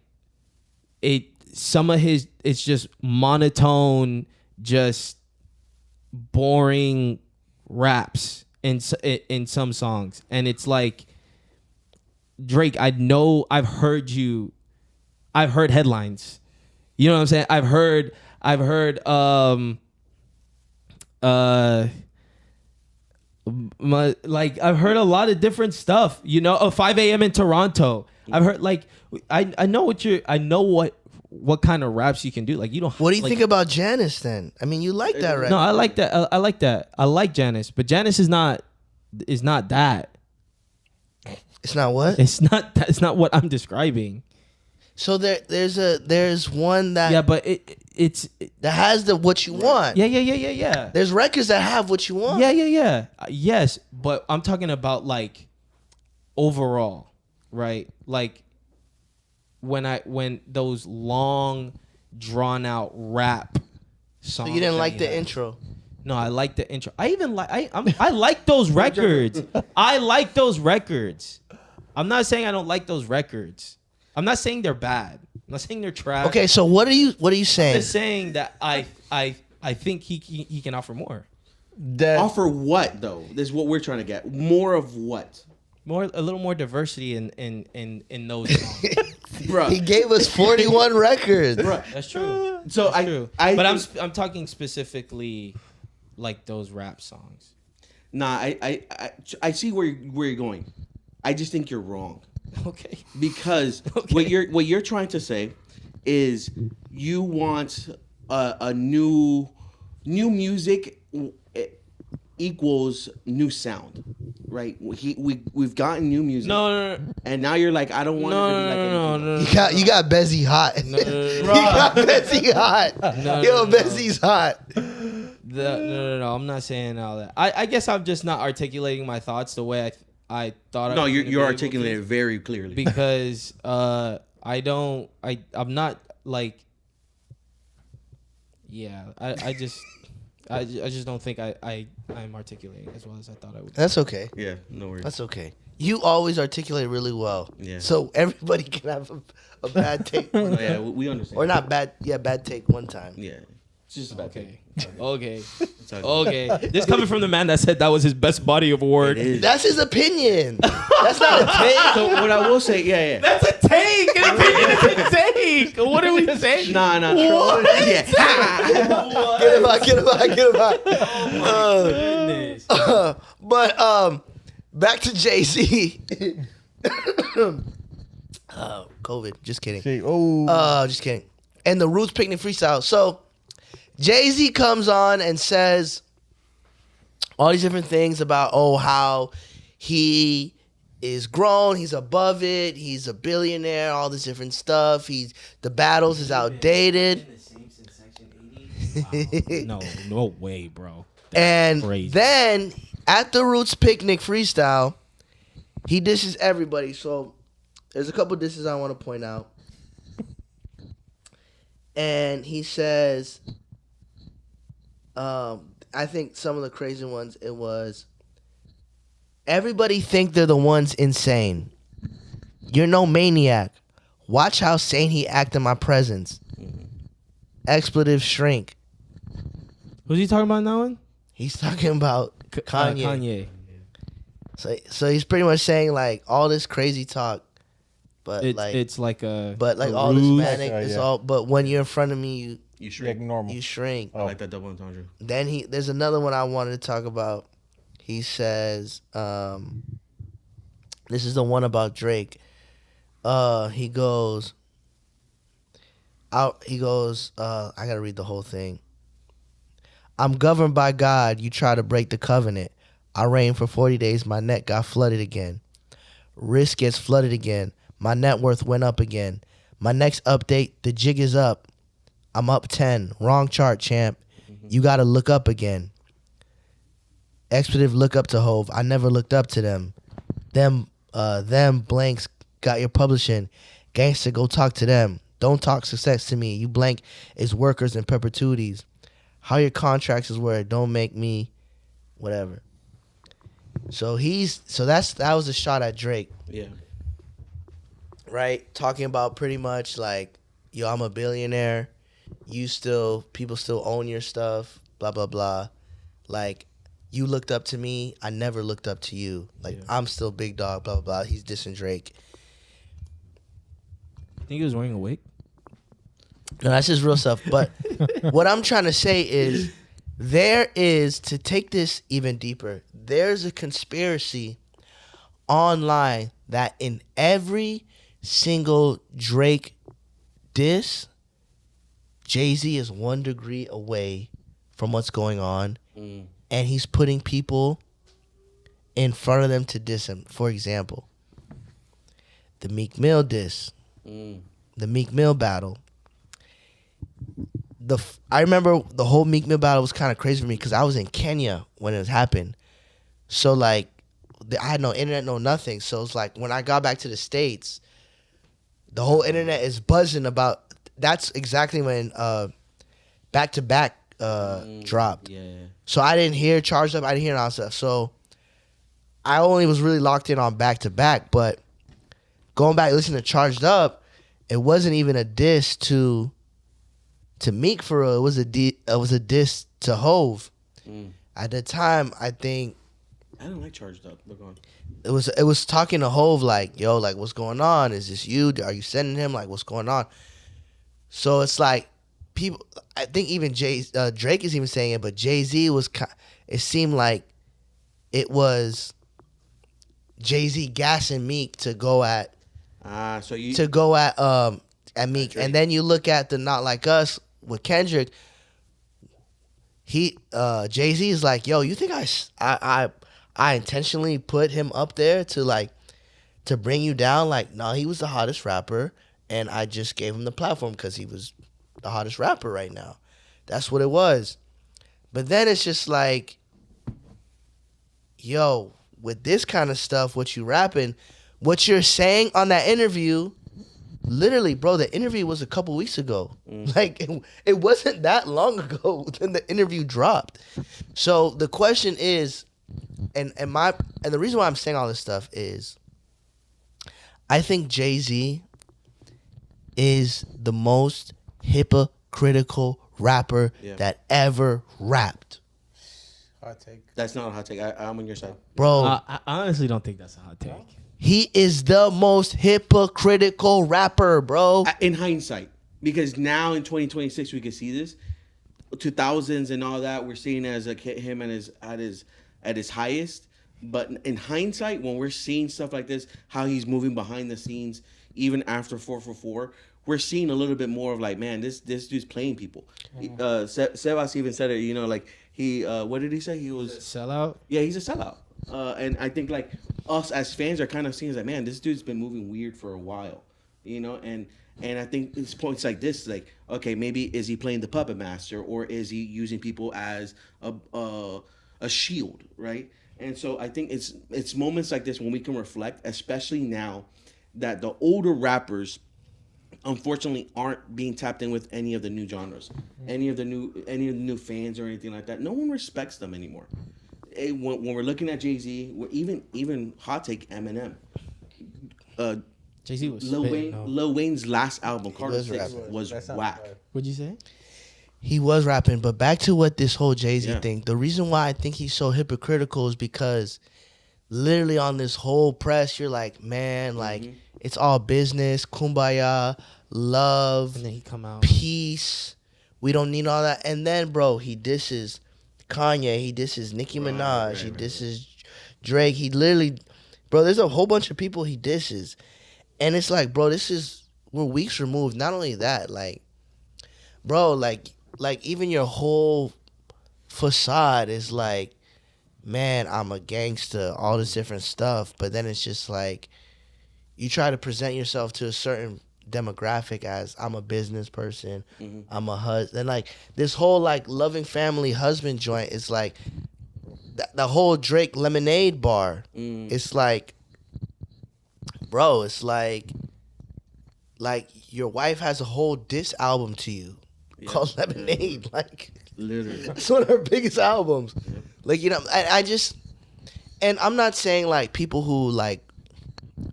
some of his, it's just monotone, just boring raps in some songs, and it's like Drake. I've heard headlines. You know what I'm saying? I've heard I've heard a lot of different stuff. 5 a.m. in Toronto. I've heard I know what kind of raps you can do. Like you don't. What do you think about Janice then? I mean, you like that, right? No, I like that. I like that. I like Janice, but Janice is not that. It's not what? It's not what I'm describing. So there's one that Yeah, but it's that has what you want. yeah. There's records that have what you want. Yeah. Yes, but I'm talking about like overall, right? Like when those long drawn out rap songs. So you didn't that like he the has. intro. No, I like the intro. I even like I like those records. I like those records. I'm not saying I don't like those records. I'm not saying they're bad. I'm not saying they're trash. Okay, so what are you I'm saying? just saying that I think he can offer more. Offer what though? This is what we're trying to get. More of what? A little more diversity in those songs. Bruh. He gave us 41 records. Bruh. That's true. So That's true. But I'm talking specifically like those rap songs. Nah, I see where you're going. I just think you're wrong. Okay. Because Okay. what you're trying to say is you want a new music equals new sound, right? We've gotten new music. No. And now you're like, I don't want it to be like anything else. You got Bezzy hot. No. You got Bezzy hot. Yo, Bezzy's hot. No. I'm not saying all that. I guess I'm just not articulating my thoughts the way I thought. No, I was gonna be you're able articulating to. it very clearly. Because I'm not like, yeah, I just don't think I'm articulating as well as I thought I would. That's okay. Yeah, no worries. That's okay. You always articulate really well. Yeah. So everybody can have a bad take. No, yeah, we understand. Or not bad. Yeah, bad take one time. Yeah, it's just about Okay. take. Okay. It's all good. Okay. This coming from the man that said that was his best body of work. It is. That's his opinion. That's not a take. So what I will say, yeah. That's a take. An opinion is a take. What are we saying? Nah, What? yeah. Get him out. Goodness. But back to Jay-Z. COVID. Just kidding. See, oh, Just kidding. And the Roots Picnic Freestyle. So Jay-Z comes on and says all these different things about how he is grown, he's above it, he's a billionaire, all this different stuff. The battles is outdated. Wow. No way, bro. And crazy. then at the Roots Picnic Freestyle, he dishes everybody. So there's a couple dishes I want to point out. And he says, I think some of the crazy ones, it was, everybody think they're the ones insane. You're no maniac. Watch how sane he act in my presence. Expletive shrink. Who's he talking about in that one? He's talking about Kanye. Kanye. So he's pretty much saying like all this crazy talk, but It's like a. but like a all this ruse. manic, it's all. But when you're in front of me, You like shrink. normal. you shrink. I like that double entendre. Then there's another one I wanted to talk about. He says, this is the one about Drake. He goes, I gotta read the whole thing. I'm governed by God. You try to break the covenant. I reigned for 40 days. My net got flooded again. Risk gets flooded again. My net worth went up again. My next update, the jig is up. I'm up 10. Wrong chart, champ. You got to look up again. Expletive, look up to Hove. I never looked up to them. Them blanks got your publishing. Gangster, go talk to them. Don't talk success to me. You blank is workers and perpetuities. How your contracts is where it don't make me whatever. So that was a shot at Drake. Yeah. Right? Talking about pretty much like, yo, I'm a billionaire. People still own your stuff, blah, blah, blah. Like, you looked up to me. I never looked up to you. Like, I'm still big dog, blah, blah, blah. He's dissing Drake. I think he was wearing a wig. No, that's just real stuff. But what I'm trying to say is to take this even deeper, there's a conspiracy online that in every single Drake diss, Jay-Z is 1 degree away from what's going on. And he's putting people in front of them to diss him. For example, the Meek Mill diss, the Meek Mill battle. I remember the whole Meek Mill battle was kind of crazy for me because I was in Kenya when it happened. So like, I had no internet, no nothing. So it's like when I got back to the States, the whole internet is buzzing about. That's exactly when Back to Back dropped. Yeah. So I didn't hear Charged Up. I didn't hear all that stuff. So I only was really locked in on Back to Back. But going back listening to Charged Up, it wasn't even a diss to Meek for real. It was a diss to Hove. At the time, I think I didn't like Charged Up. Look on. it was talking to Hove like, yo, like what's going on? Is this you? Are you sending him? Like what's going on? So it's like people. I think even Drake is even saying it, but Jay-Z was. It seemed like it was Jay-Z gassing Meek to go at. At Meek, and then you look at the Not Like Us with Kendrick. Jay-Z is like, yo, you think I intentionally put him up there to bring you down? Like, no, he was the hottest rapper, and I just gave him the platform because he was the hottest rapper right now. That's what it was. But then it's just like, yo, with this kind of stuff, what you rapping, what you're saying on that interview. Literally, bro, the interview was a couple weeks ago. Like, it wasn't that long ago when the interview dropped. So the question is, and the reason why I'm saying all this stuff is, I think Jay-Z is the most hypocritical rapper that ever rapped. Hot take. That's not a hot take. I'm on your side. Bro, I honestly don't think that's a hot take. he is the most hypocritical rapper, bro. In hindsight, because now in 2026 we can see this. 2000s and all that we're seeing as him at his highest. But in hindsight, when we're seeing stuff like this, how he's moving behind the scenes, even after 444, we're seeing a little bit more of like, man, this dude's playing people. Sebas even said it, you know, like he, what did he say? He was Sellout. yeah, he's a sellout. And I think like us as fans are kind of seeing like, man, this dude's been moving weird for a while, you know, and I think it's points like this, like, okay, maybe is he playing the puppet master or is he using people as a shield, right? And so I think it's moments like this when we can reflect, especially now that the older rappers unfortunately aren't being tapped in with any of the new genres, any of the new fans or anything like that. No one respects them anymore. When we're looking at Jay-Z, even hot take Eminem. Jay-Z was Lil Wayne's last album, Carter was 6, rapping. was whack. What'd you say? He was rapping, but back to what this whole Jay-Z Yeah. thing. The reason why I think he's so hypocritical is because literally on this whole press, you're like, man, like it's all business, kumbaya, love, And then he come out. peace. We don't need all that. And then, bro, he disses Kanye. He disses Nicki Minaj. He disses Drake. He literally, bro, there's a whole bunch of people he disses. And it's like, bro, we're weeks removed. Not only that, like, bro, like even your whole facade is like, man, I'm a gangster, all this different stuff. But then it's just like, you try to present yourself to a certain demographic as I'm a business person, I'm a husband. And like this whole like loving family husband joint is like the whole Drake Lemonade bar. It's like, bro, it's like your wife has a whole diss album to you called Lemonade. Like Literally. it's one of her biggest albums. Like, you know, I just, and I'm not saying like people who like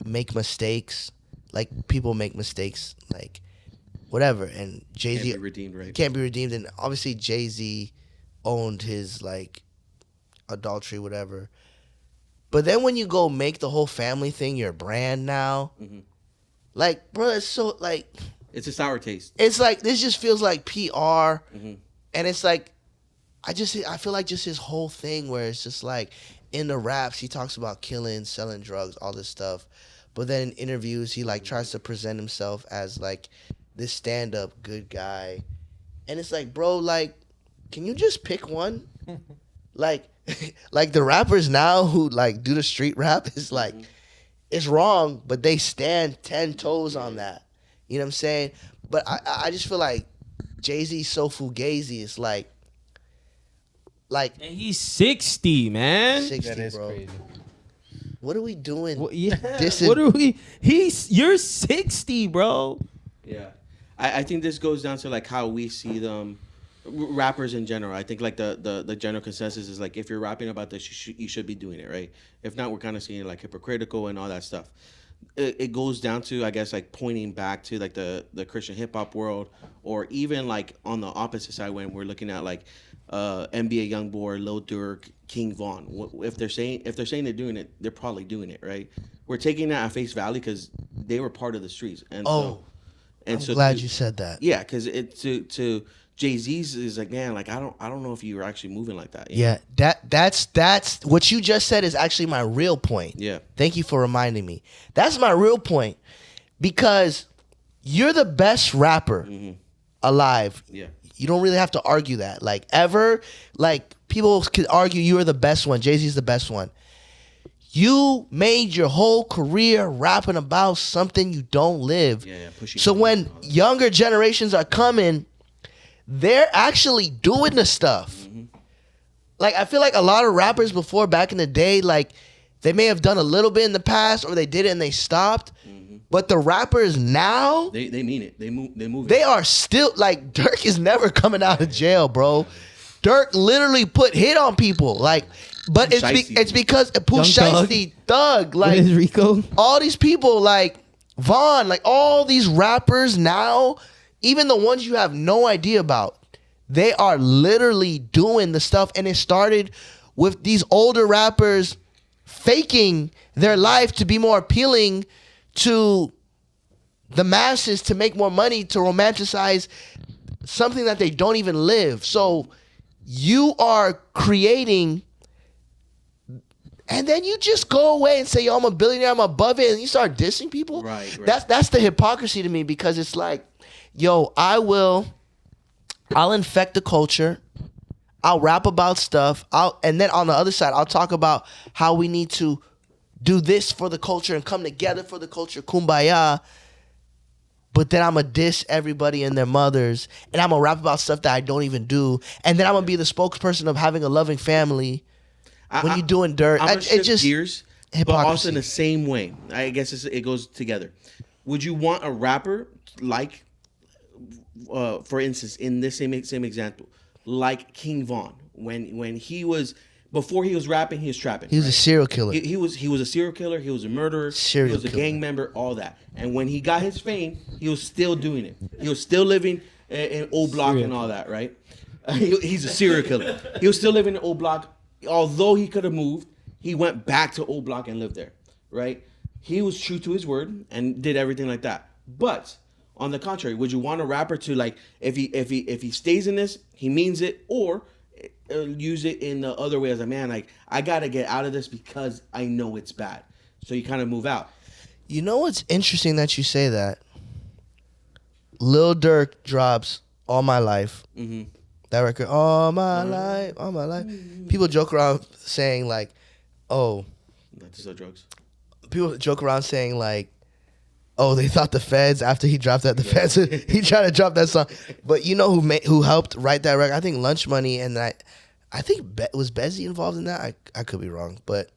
make mistakes, like people make mistakes, like whatever. And Jay-Z Can't be redeemed, right? can't be redeemed. And obviously Jay-Z owned his like adultery, whatever. But then when you go make the whole family thing your brand now, like, bro, it's so like, It's a sour taste. it's like this just feels like PR, and it's like I feel like just his whole thing where it's just like in the raps he talks about killing, selling drugs, all this stuff, but then in interviews he like tries to present himself as like this stand-up good guy, and it's like, bro, like, can you just pick one? Like like the rappers now who like do the street rap is like it's wrong, but they stand 10 toes on that. You know what I'm saying? But I just feel like Jay-Z's so fugazi. It's like And he's 60, man. 60, That is bro. crazy. What are we doing? Yeah. This is- What are we? You're 60, bro. Yeah, I think this goes down to like how we see them, rappers in general. I think like the general consensus is like if you're rapping about this, you should be doing it, right? If not, we're kind of seeing it like hypocritical and all that stuff. It goes down to, I guess, like pointing back to like the Christian hip hop world, or even like on the opposite side when we're looking at like NBA YoungBoy, Lil Durk, King Von. If they're saying they're doing it, they're probably doing it, right? We're taking that at face value because they were part of the streets. And I'm glad you said that. Yeah, because it to Jay-Z's is like, man, like I don't know if you were actually moving like that. Yeah, that's what you just said is actually my real point. Yeah. Thank you for reminding me. That's my real point, because you're the best rapper alive. Yeah. You don't really have to argue that. Like ever, like people could argue you are the best one. Jay-Z's the best one. You made your whole career rapping about something you don't live. Yeah, pushing So buttons when and all that. younger generations are coming, they're actually doing the stuff. Like I feel like a lot of rappers before, back in the day, like they may have done a little bit in the past, or they did it and they stopped. But the rappers now, They mean it. They move. they are still like, Dirk is never coming out of jail, bro. Dirk literally put hit on people, like, but Shiesty. it's because Pooh Young Thug. Shiesty, Thug, What like is Rico? all these people, like Vaughn, like all these rappers now, even the ones you have no idea about, they are literally doing the stuff. And it started with these older rappers faking their life to be more appealing to the masses, to make more money, to romanticize something that they don't even live. So you are creating and then you just go away and say, yo, I'm a billionaire, I'm above it, and you start dissing people. Right. That's the hypocrisy to me, because it's like, yo, I'll infect the culture. I'll rap about stuff. And then on the other side, I'll talk about how we need to do this for the culture and come together for the culture, kumbaya. But then I'm going to diss everybody and their mothers, and I'm going to rap about stuff that I don't even do. And then I'm going to be the spokesperson of having a loving family when you're doing dirt. I'm gonna shift just gears, but also in the same way. I guess it goes together. Would you want a rapper like, for instance, in this same example, like King Von, when he was, before he was rapping, he was trapping. He was a serial killer. He was a serial killer. He was a murderer. He was a gang member. All that. And when he got his fame, he was still doing it. He was still living in old block and all that. Right? He's a serial killer. He was still living in old block. Although he could have moved, he went back to old block and lived there. Right? He was true to his word and did everything like that. But on the contrary, would you want a rapper to, like, if he stays in this, he means it, or use it in the other way as a man, like, I gotta get out of this because I know it's bad, so you kind of move out. You know what's interesting that you say that? Lil Durk drops All My Life. Mm-hmm. That record, All My Life, All My Life. People joke around saying like, oh. Not to sell drugs. People joke around saying like, oh, they thought the feds, after he dropped that, the feds, he tried to drop that song. But you know who helped write that record? I think Lunch Money, and I think was Bezzy involved in that? I could be wrong, but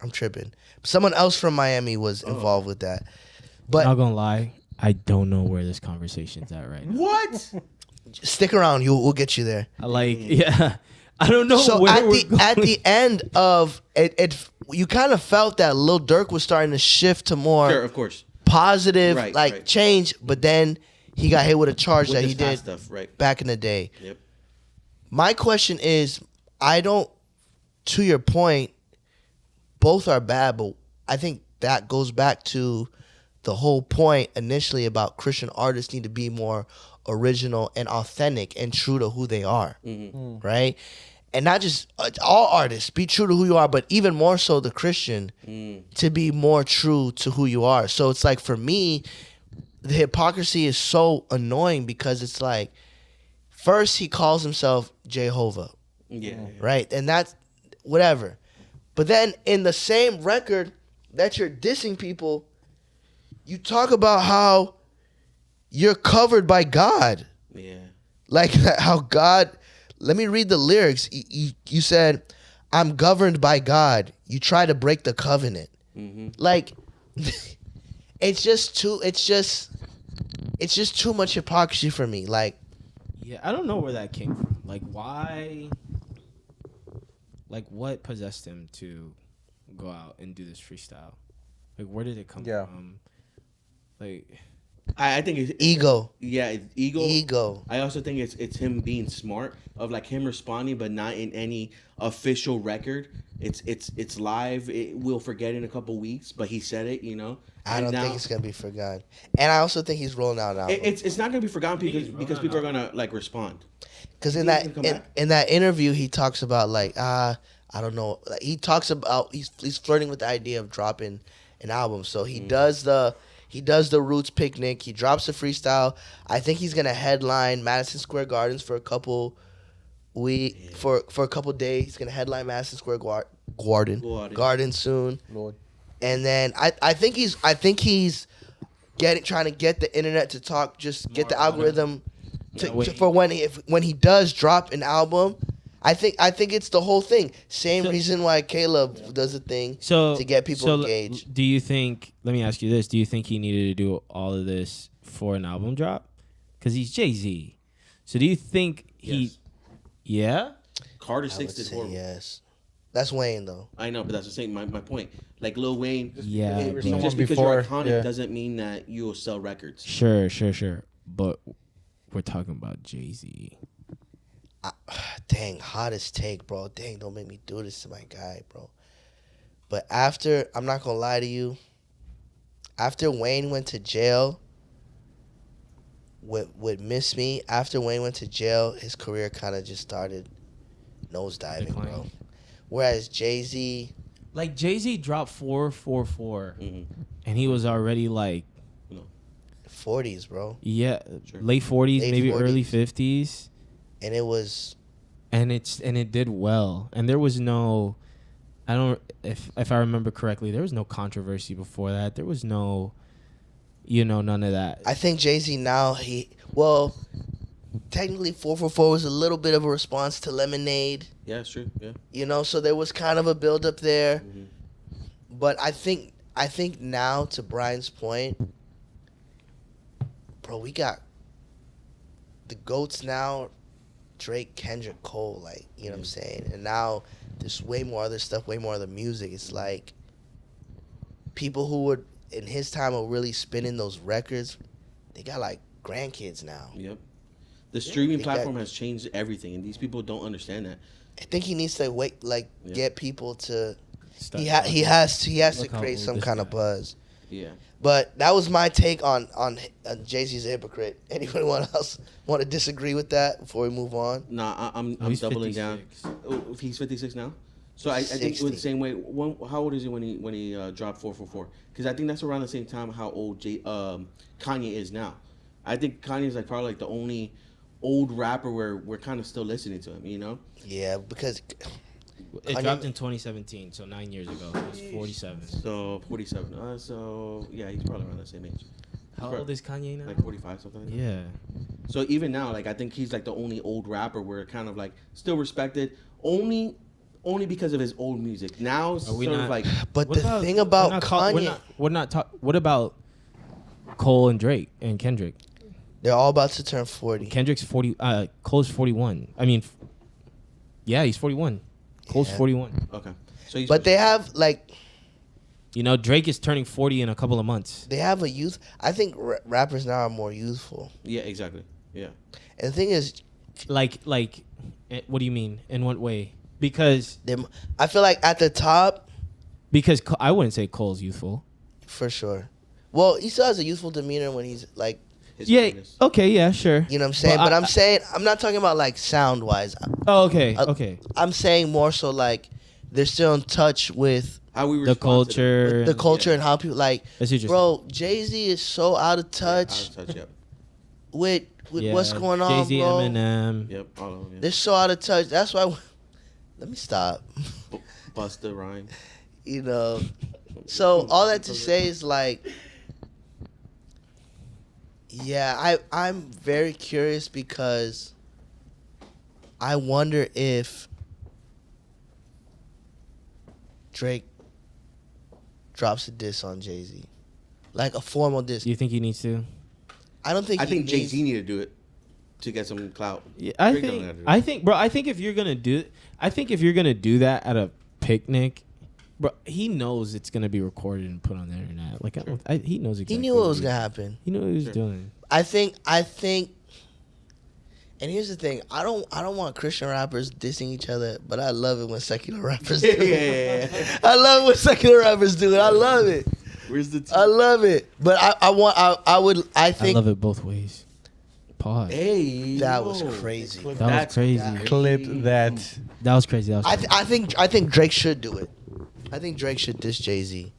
I'm tripping. Someone else from Miami was involved with that. But Not gonna lie, I don't know where this conversation's at right now. What? stick around, we'll get you there. Yeah. I don't know So where at we're going. the end of it, you kind of felt that Lil Durk was starting to shift to more Sure, of course. positive, Right. change, but then he got hit with a charge With that this he did past stuff, right. back in the day. Yep. My question is, to your point, both are bad, but I think that goes back to the whole point initially about Christian artists need to be more original and authentic and true to who they are, right? And not just all artists, be true to who you are, but even more so the Christian to be more true to who you are. So it's like, for me, the hypocrisy is so annoying because it's like, first he calls himself Jehovah, Yeah. right? And that's whatever. But then in the same record that you're dissing people, you talk about how you're covered by God. Yeah. Like how God, let me read the lyrics. You said, I'm governed by God. You try to break the covenant. Like, it's just too much hypocrisy for me. Like, Yeah, I don't know where that came from. Like, why? Like, what possessed him to go out and do this freestyle? Like, where did it come from? Like, I think it's ego. Yeah, it's ego. Ego. I also think it's him being smart, of like him responding, but not in any official record. It's live. We'll forget in a couple weeks, but he said it. I don't think it's gonna be forgotten. And I also think he's rolling out an album. It's not gonna be forgotten because people are gonna like respond. Because in He's gonna come back. that interview, he talks about like I don't know. Like, he talks about he's flirting with the idea of dropping an album. So he does the Roots picnic. He drops the freestyle. I think he's gonna headline Madison Square Gardens for a couple for a couple days. He's gonna headline Madison Square Garden soon. Lord. And then I think he's trying to get the internet to talk, just get the algorithm for when he does drop an album. I think it's the whole thing. Same reason why Caleb does a thing to get people engaged. Do you think? Let me ask you this: do you think he needed to do all of this for an album drop? Because he's Jay-Z. So do you think he? Yes. Yeah. Carter I would 6 did say horrible. yes. That's Wayne though. I know, but that's the same. My point. Like Lil Wayne. Yeah, Just bro. because Before, you're iconic yeah. doesn't mean that you'll sell records. Sure. But we're talking about Jay-Z. Dang, hottest take, bro. Dang, don't make me do this to my guy, bro. But after, I'm not gonna lie to you, after Wayne went to jail with Miss Me, after Wayne went to jail, his career kind of just started nosediving, bro. Declining. Whereas Jay-Z, Like Jay-Z dropped 444, Mm-hmm. and he was already like 40s, bro. yeah, Sure. late 40s, Late maybe 40s. early 50s, And it was and it did well. And there was no, I don't if I remember correctly, there was no controversy before that. There was no, none of that. I think Jay-Z now technically 444 was a little bit of a response to Lemonade, Yeah, it's true. Yeah. so there was kind of a build up there. Mm-hmm. But I think now, to Brian's point, bro, we got the GOATs now, Drake, Kendrick, Cole, like, you know what I'm saying? And now there's way more other stuff, way more other music. It's like people who would in his time were really spinning those records, they got like grandkids now. Yep. The streaming they got- platform has changed everything, and these people don't understand that. I think he needs to get people to Stop he talking. has to Look how create old some this kind guy of buzz. Yeah. But that was my take on Jay-Z's a hypocrite. Anyone else want to disagree with that before we move on? Nah, I'm He's doubling down. 56. Oh, if he's 56 now. So I think it was 60. the same way. How old is he when he dropped 444? Because I think that's around the same time how old Kanye is now. I think Kanye is like probably like the only old rapper where we're kind of still listening to him. You know? Yeah, because It Kanye- dropped in 2017, so 9 years ago. He was 47. So 47. So yeah, he's probably around the same age. How For- old is Kanye now? Like 45, something like that. Yeah. So even now, like I think he's like the only old rapper where kind of like still respected only because of his old music. Now it's Are we sort of not- like but What the thing about we're Kanye, not what about Cole and Drake and Kendrick? they're all about to turn 40. Kendrick's 40. Cole's 41. I mean, yeah, he's 41. Cole's Yeah. 41. okay. So he's But they have like Drake is turning 40 in a couple of months. they have a youth. I think rappers now are more youthful. yeah, exactly. Yeah. And the thing is, Like, what do you mean? In what way? Because I feel like at the top, I wouldn't say Cole's youthful. for sure. Well, he still has a youthful demeanor when he's like, His Yeah. greatness. Okay. Yeah. Sure. you know what I'm saying? Well, But I'm not talking about like sound wise. Oh, okay. Uh, Okay. I'm saying more so like they're still in touch with How we The respond to culture. the culture and how people like. That's interesting. Bro, Jay-Z is so out of them. Yeah, touch out of touch, yep. with Yeah, what's going on, Jay-Z, bro. Eminem. Yep. All of them. Yeah. They're so out of touch. That's why. Let me stop. Busta Rhymes. You know. So all that to say is like, yeah, I'm very curious because I wonder if Drake drops a diss on Jay-Z, like a formal diss. Do you think he needs to? I don't think. I he think Jay needs- Z need to do it to get some clout. Yeah, Drake don't have to do it. I think if you're gonna do that at a picnic, bro, he knows it's gonna be recorded and put on the internet. Like he knows exactly. He knew what was gonna happen. He knew what he was Sure. doing. I think. And here's the thing: I don't want Christian rappers dissing each other, but I love it when secular rappers do Yeah, it. yeah, yeah. I love when secular rappers do it. I love it. Where's the I love it. But I I think love it both ways. Pause. Hey, that was yo. crazy. That was That's crazy. Clip that. That was crazy. I think Drake should do it. I think Drake should diss Jay-Z.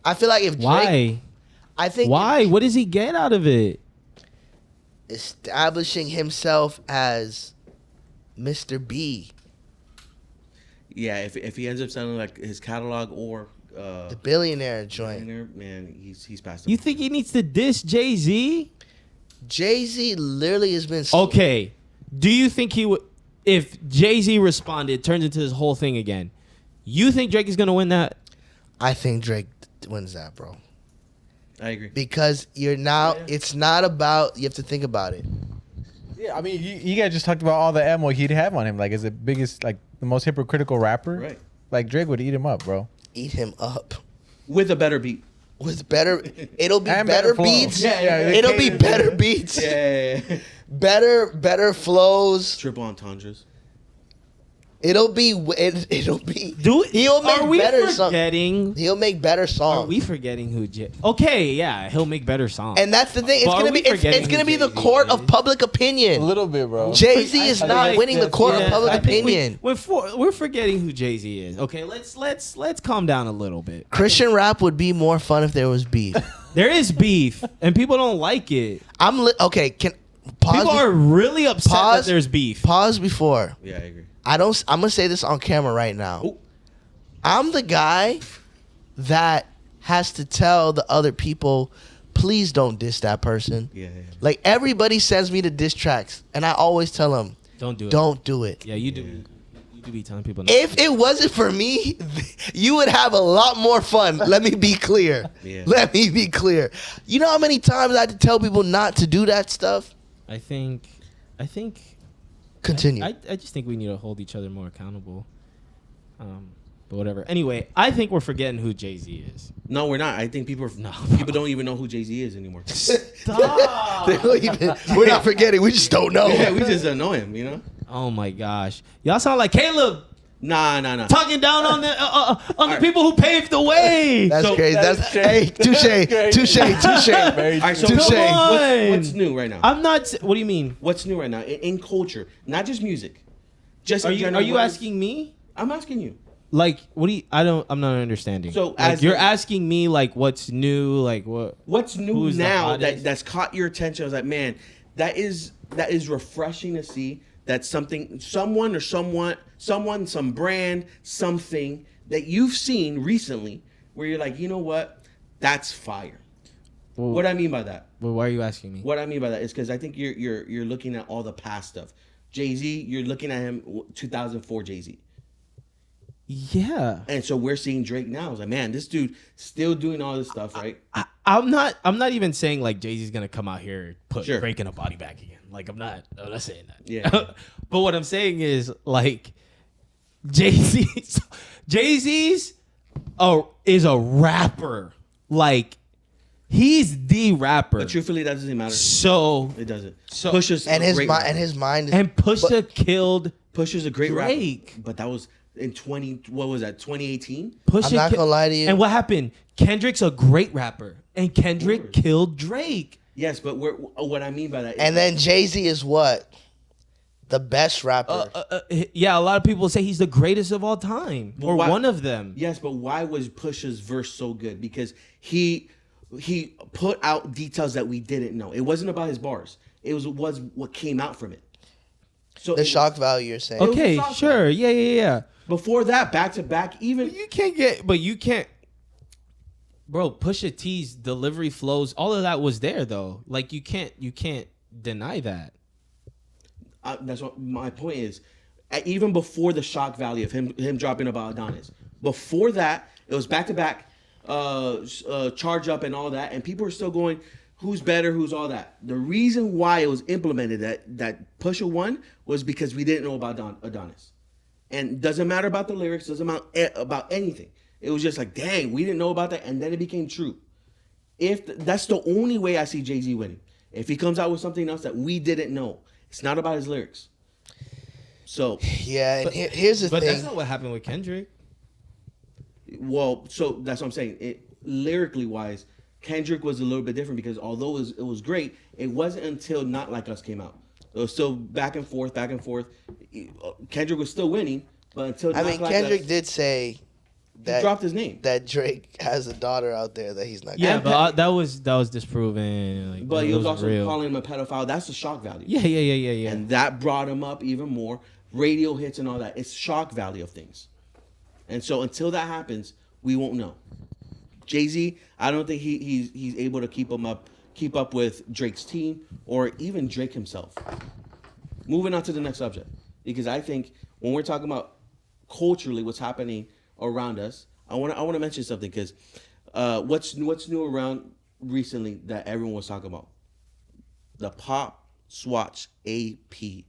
I feel like if Drake, Why? I think Why? What does he get out of it? establishing himself as Mr. B, Yeah, if he ends up selling like his catalog or the billionaire joint. Billionaire, man, he's past. You think he needs to diss Jay-Z? Jay-Z literally has been Okay. Do you think he would? If Jay-Z responded, turns into this whole thing again, you think Drake is gonna win that? I think Drake wins that, bro. I agree. Because you're now, it's not about, you have to think about it. Yeah, I mean, you guys just talked about all the ammo he'd have on him. Like, as the biggest, like, the most hypocritical rapper. Right. Like, Drake would eat him up, bro. Eat him up. With a better beat. With better, it'll be And better better flow. beats. Yeah, the It'll be cadence. better beats. Yeah. Better flows. Triple entendres. It'll be. He'll Are make we better songs. forgetting? He'll make better Are songs. we forgetting who? Okay, yeah, he'll make better songs. And that's the thing. It's But are gonna we be. forgetting It's gonna who be the Jay-Z court is? of public A opinion. little bit, bro. Jay Z is I not think winning the that's- court yeah, of public I think opinion. we're forgetting who Jay-Z is. Okay, let's calm down a little bit. Christian rap would be more fun if there was beef. There is beef, and people don't like it. Okay. Can pause? People are really upset pause- that there's beef. Pause before. Yeah, I agree. I'm gonna say this on camera right now. Oh. I'm the guy that has to tell the other people, please don't diss that person. Yeah. Like everybody sends me the diss tracks, and I always tell them, Don't do it. don't do it. Yeah, you do. You do be telling people. Not If it wasn't for me, you would have a lot more fun. Let me be clear. Yeah. Let me be clear. You know how many times I had to tell people not to do that stuff? I think. Continue. I just think we need to hold each other more accountable. But whatever. Anyway, I think we're forgetting who Jay-Z is. No, we're not. I think people don't even know who Jay-Z is anymore. Stop. We're not forgetting. We just don't know. Yeah, we just don't know him, you know? Oh my gosh, y'all sound like Caleb Nah. talking down on the right. people who paved the way. That's So- crazy. That's hey, touche. Very All right, so Touche. what's new right now? I'm not. What do you mean? What's new right now in culture? Not just music. Just Are in you general, what is- asking me? I'm asking you. Like, what do you? I'm not understanding. So, like, as you're the- asking me, like, what's new? Like, what? What's new Who's the now hottest? that's caught your attention? I was like, man, that is refreshing to see. That someone, some brand, something that you've seen recently, where you're like, you know what, that's fire. Well, What I mean by that? well, why are you asking me? What I mean by that is because I think you're looking at all the past stuff. Jay-Z, you're looking at him 2004 Jay-Z. Yeah. And so we're seeing Drake now. I was like, man, this dude still doing all this stuff, right? I'm not even saying like Jay-Z's gonna come out here put Sure. Drake in a body bag again. Like I'm not saying that. Yeah. But what I'm saying is like Jay-Z's is a rapper. Like he's the rapper. But truthfully, that doesn't matter. So It doesn't. So- Pusha's And a his great mind. rapper. And his mind. Is, and Pusha killed Pusha's a great Drake. rapper. But that was in 2018? Pusha. I'm not gonna lie to you. And what happened? Kendrick's a great rapper, and Kendrick Word. killed Drake. Yes, but what I mean by that is And then Jay Z is what? The best rapper. Yeah, a lot of people say he's the greatest of all time, But or why- one of them. yes, but why was Pusha's verse so good? Because he put out details that we didn't know. It wasn't about his bars. It was what came out from it. So the shock value you're saying. Okay, was sure, yeah. before that, back to back, even You can't. Bro, Pusha T's delivery flows, all of that was there though. Like you can't deny that. that's what my point is. Even before the shock value of him dropping about Adonis, before that, it was back to back, charge up and all that, and people were still going, who's better, who's all that. The reason why it was implemented that Pusha won was because we didn't know about Adonis, and doesn't matter about the lyrics, doesn't matter about anything. It was just like, dang, we didn't know about that, and then it became true. That's the only way I see Jay-Z winning. If he comes out with something else that we didn't know, it's not about his lyrics. So, Yeah, and here's the But thing. that's not what happened with Kendrick. well, so that's what I'm saying. Lyrically wise, Kendrick was a little bit different because although it was great, it wasn't until Not Like Us came out. It was still back and forth. Kendrick was still winning, but until I Not mean, Like Kendrick Us, did say he that dropped his name. that Drake has a daughter out there that he's not. Yeah, And but that was disproven. Like, But it he was also real. calling him a pedophile. That's the shock value. Yeah. And that brought him up even more. Radio hits and all that. It's shock value of things. And so until that happens, we won't know. Jay-Z, I don't think he's able to keep up with Drake's team or even Drake himself. Moving on to the next subject. Because I think when we're talking about culturally what's happening around us, I want to mention something because what's new around recently that everyone was talking about? The Pop Swatch AP.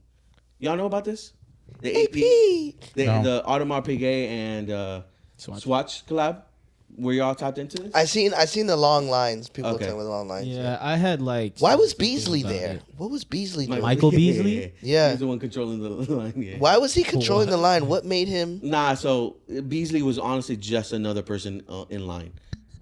Y'all know about this? The AP, AP. the Audemars Piguet and Swatch collab. Were y'all tapped into this? I seen the long lines. People Okay. talking with long lines. Yeah, I had like. Why was something Beasley about there? it. What was Beasley doing? Michael Beasley? Yeah. He's the one controlling the line. Yeah. Why was he controlling the line? What made him? Nah, so Beasley was honestly just another person in line.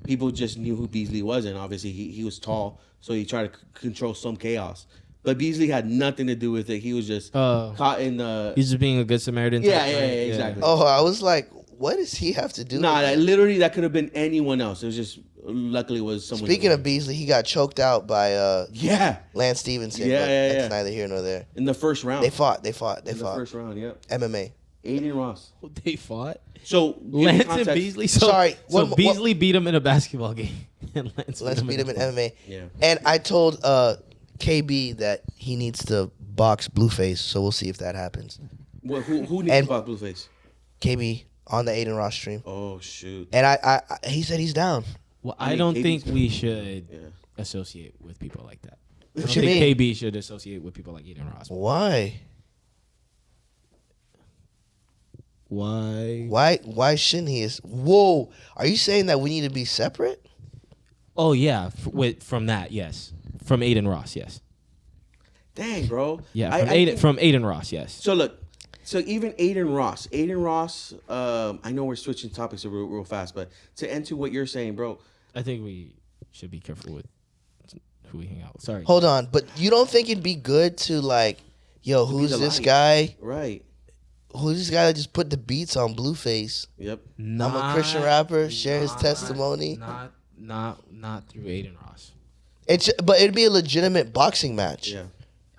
People just knew who Beasley was, and obviously he was tall, so he tried to control some chaos. But Beasley had nothing to do with it. He was just caught in the. He's just being a good Samaritan. Yeah, type, yeah, right? yeah, exactly. Oh, I was like, what does he have to do? Nah, with it? literally that could have been anyone else. It was just luckily it was someone. Speaking of Beasley, he got choked out by yeah, Lance Stevenson. Yeah, but yeah, that's yeah. neither here nor there. in the first round. They fought. in the first round. Yep. MMA. Aiden Ross. They fought. So Lance context- and Beasley. Sorry, So what- Beasley beat him in a basketball game. And Let's beat him in MMA. Yeah. And I told KB that he needs to box Blueface, so we'll see if that happens. Who needs And- to box Blueface? KB on the Aiden Ross stream. Oh shoot. And I he said he's down. Well, I I mean, don't KB's think good. we should Yeah. associate with people like that. I What don't you think mean? KB should associate with people like Eden Ross. Why? Why? Why shouldn't he? Whoa. Are you saying that we need to be separate? Oh yeah, from that, yes. From Aiden Ross, yes. Dang, bro. Yeah, I from think- Aiden Ross, yes. So look, so even Aiden Ross. I know we're switching topics real fast, but to end to what you're saying, bro. I think we should be careful with who we hang out with. Sorry. Hold on, but you don't think it'd be good to like, yo, To be who's the this light. guy? Right. Who's this guy that just put the beats on Blueface? Yep. I'm a Christian rapper. Share his testimony. Not through Aiden Ross. But it'd be a legitimate boxing match. Yeah.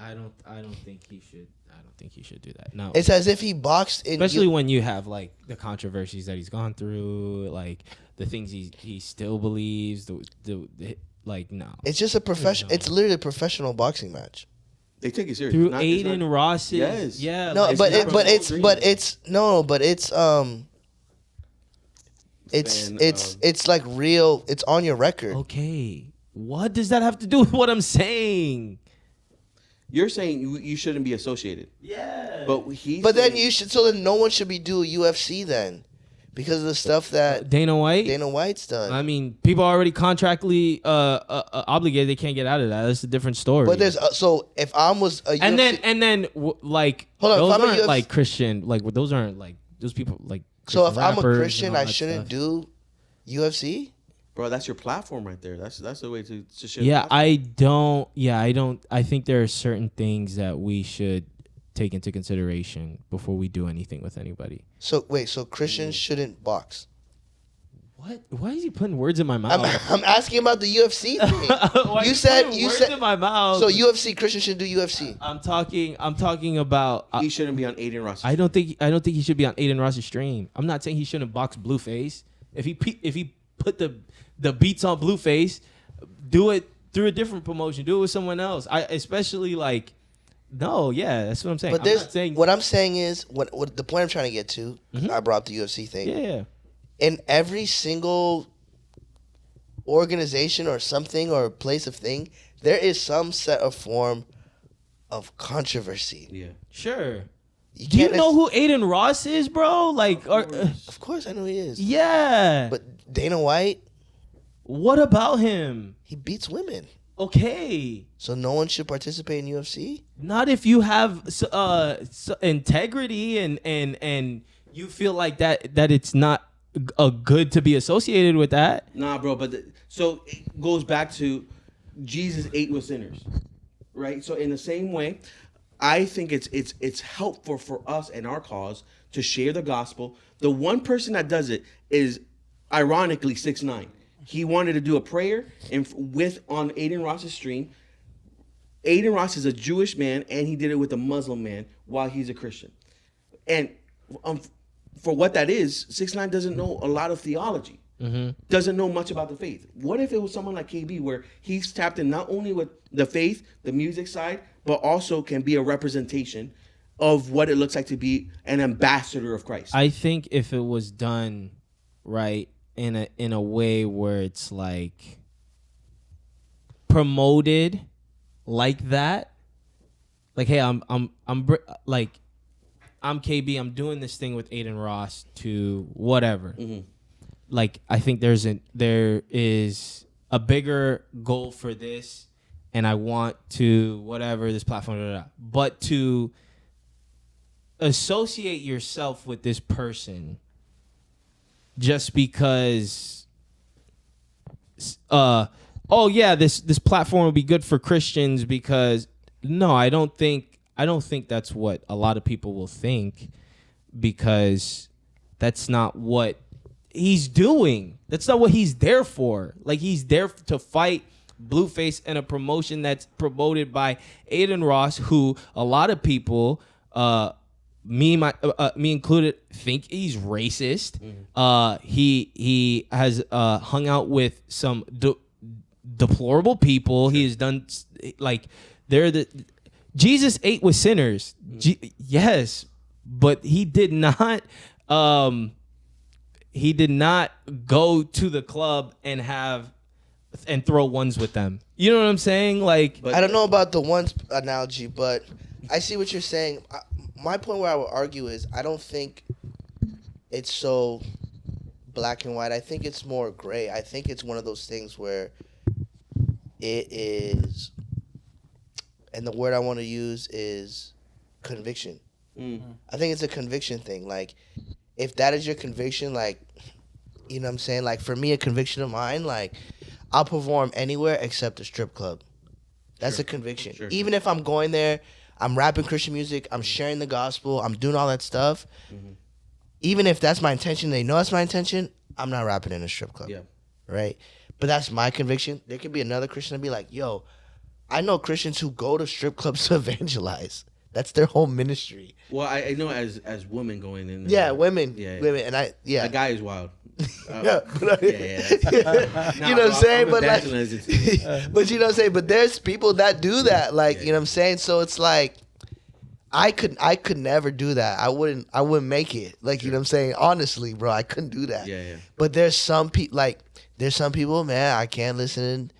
I don't think he should. I don't think he should do that. No. It's as if he boxed in. Especially when you have like the controversies that he's gone through, like the things he still believes. The like no. It's just a profession. It's literally a professional boxing match. They take it serious. Through It's Aiden Ross's. Yes. Yeah. No, like, but not from it's Dream. but it's no, but it's Fan it's like real. It's on your record. okay. What does that have to do with what I'm saying? You're saying you shouldn't be associated. Yeah. But he's. But then saying- you should. So then no one should be doing UFC then, because of the stuff that Dana White. Dana White's done. I mean, people are already contractually obligated. They can't get out of that. That's a different story. But there's so if I was a and UFC, like Hold on, if those I'm a aren't UFC like Christian. Like those aren't like those people like. so if Christian I'm a rappers Christian, and all I that shouldn't stuff. do UFC. Bro, that's your platform right there. That's the way to share. Yeah, the platform. I don't. Yeah, I don't. I think there are certain things that we should take into consideration before we do anything with anybody. So wait, so Christians shouldn't box? What? Why is he putting words in my I'm, mouth? I'm asking about the UFC thing. Why you is he said putting you words said in my mouth. so UFC Christians should do UFC. I'm talking about. He shouldn't be on Aiden Ross. I don't think he should be on Aiden Ross's stream. I'm not saying he shouldn't box Blueface. If he put the beats on Blueface, do it through a different promotion. Do it with someone else. I especially like. No, yeah, that's what I'm saying. But I'm there's not saying, what I'm saying is what the point I'm trying to get to. Mhm. I brought up the UFC thing. yeah. In every single organization or something or place of thing, there is some set of form of controversy. Yeah. Sure. You Do you can't know who Aiden Ross is, bro? Like, Of course, I know he is. yeah. But Dana White, What about him? he beats women. Okay. So no one should participate in UFC? Not if you have integrity and you feel like that it's not good to be associated with that. Nah, bro. But so it goes back to Jesus ate with sinners, right? So in the same way, I think it's helpful for us and our cause to share the gospel. The one person that does it is ironically 6ix9ine. He wanted to do a prayer and on Aiden Ross's stream. Aiden Ross is a Jewish man, and he did it with a Muslim man while he's a Christian. And for what that is, 6ix9ine doesn't know a lot of theology. Doesn't know much about the faith. What if it was someone like KB where he's tapped in not only with the faith, the music side, but also can be a representation of what it looks like to be an ambassador of Christ? I think if it was done right in a way where it's like promoted like that, like, hey, I'm KB, I'm doing this thing with Aiden Ross to whatever. like I think there is a bigger goal for this, and I want to whatever this platform, blah, blah, blah. But to associate yourself with this person just because oh yeah, this platform will be good for Christians, because no, I don't think that's what a lot of people will think, because that's not what he's doing. That's not what he's there for. Like, he's there to fight Blueface and a promotion that's promoted by Aiden Ross, who a lot of people, me included, think he's racist. He has hung out with some deplorable people. He has done, like, Jesus ate with sinners. Yes, but he did not. He did not go to the club and throw ones with them. You know what I'm saying? Like, I don't know about the ones analogy, but I see what you're saying. My point where I would argue is I don't think it's so black and white. I think it's more gray. I think it's one of those things where it is, and the word I want to use is conviction. I think it's a conviction thing. Like, if that is your conviction, like, you know what I'm saying? Like, for me, a conviction of mine, like, I'll perform anywhere except a strip club. That's a conviction. Sure. Even if I'm going there, I'm rapping Christian music, I'm sharing the gospel, I'm doing all that stuff. Even if that's my intention, they know that's my intention, I'm not rapping in a strip club. Yeah. Right? But that's my conviction. There could be another Christian and be like, yo, I know Christians who go to strip clubs to evangelize. That's their whole ministry. Well, I know as women going in there. Yeah, women. Yeah. Women. And That guy is wild. Yeah, but You know what I'm saying? But like, but you know what I'm saying? But there's people that do that. Like, you know what I'm saying? So it's like, I could never do that. I wouldn't make it. Like, you know what I'm saying? Honestly, bro, I couldn't do that. Yeah. But there's some people, man, I can't listen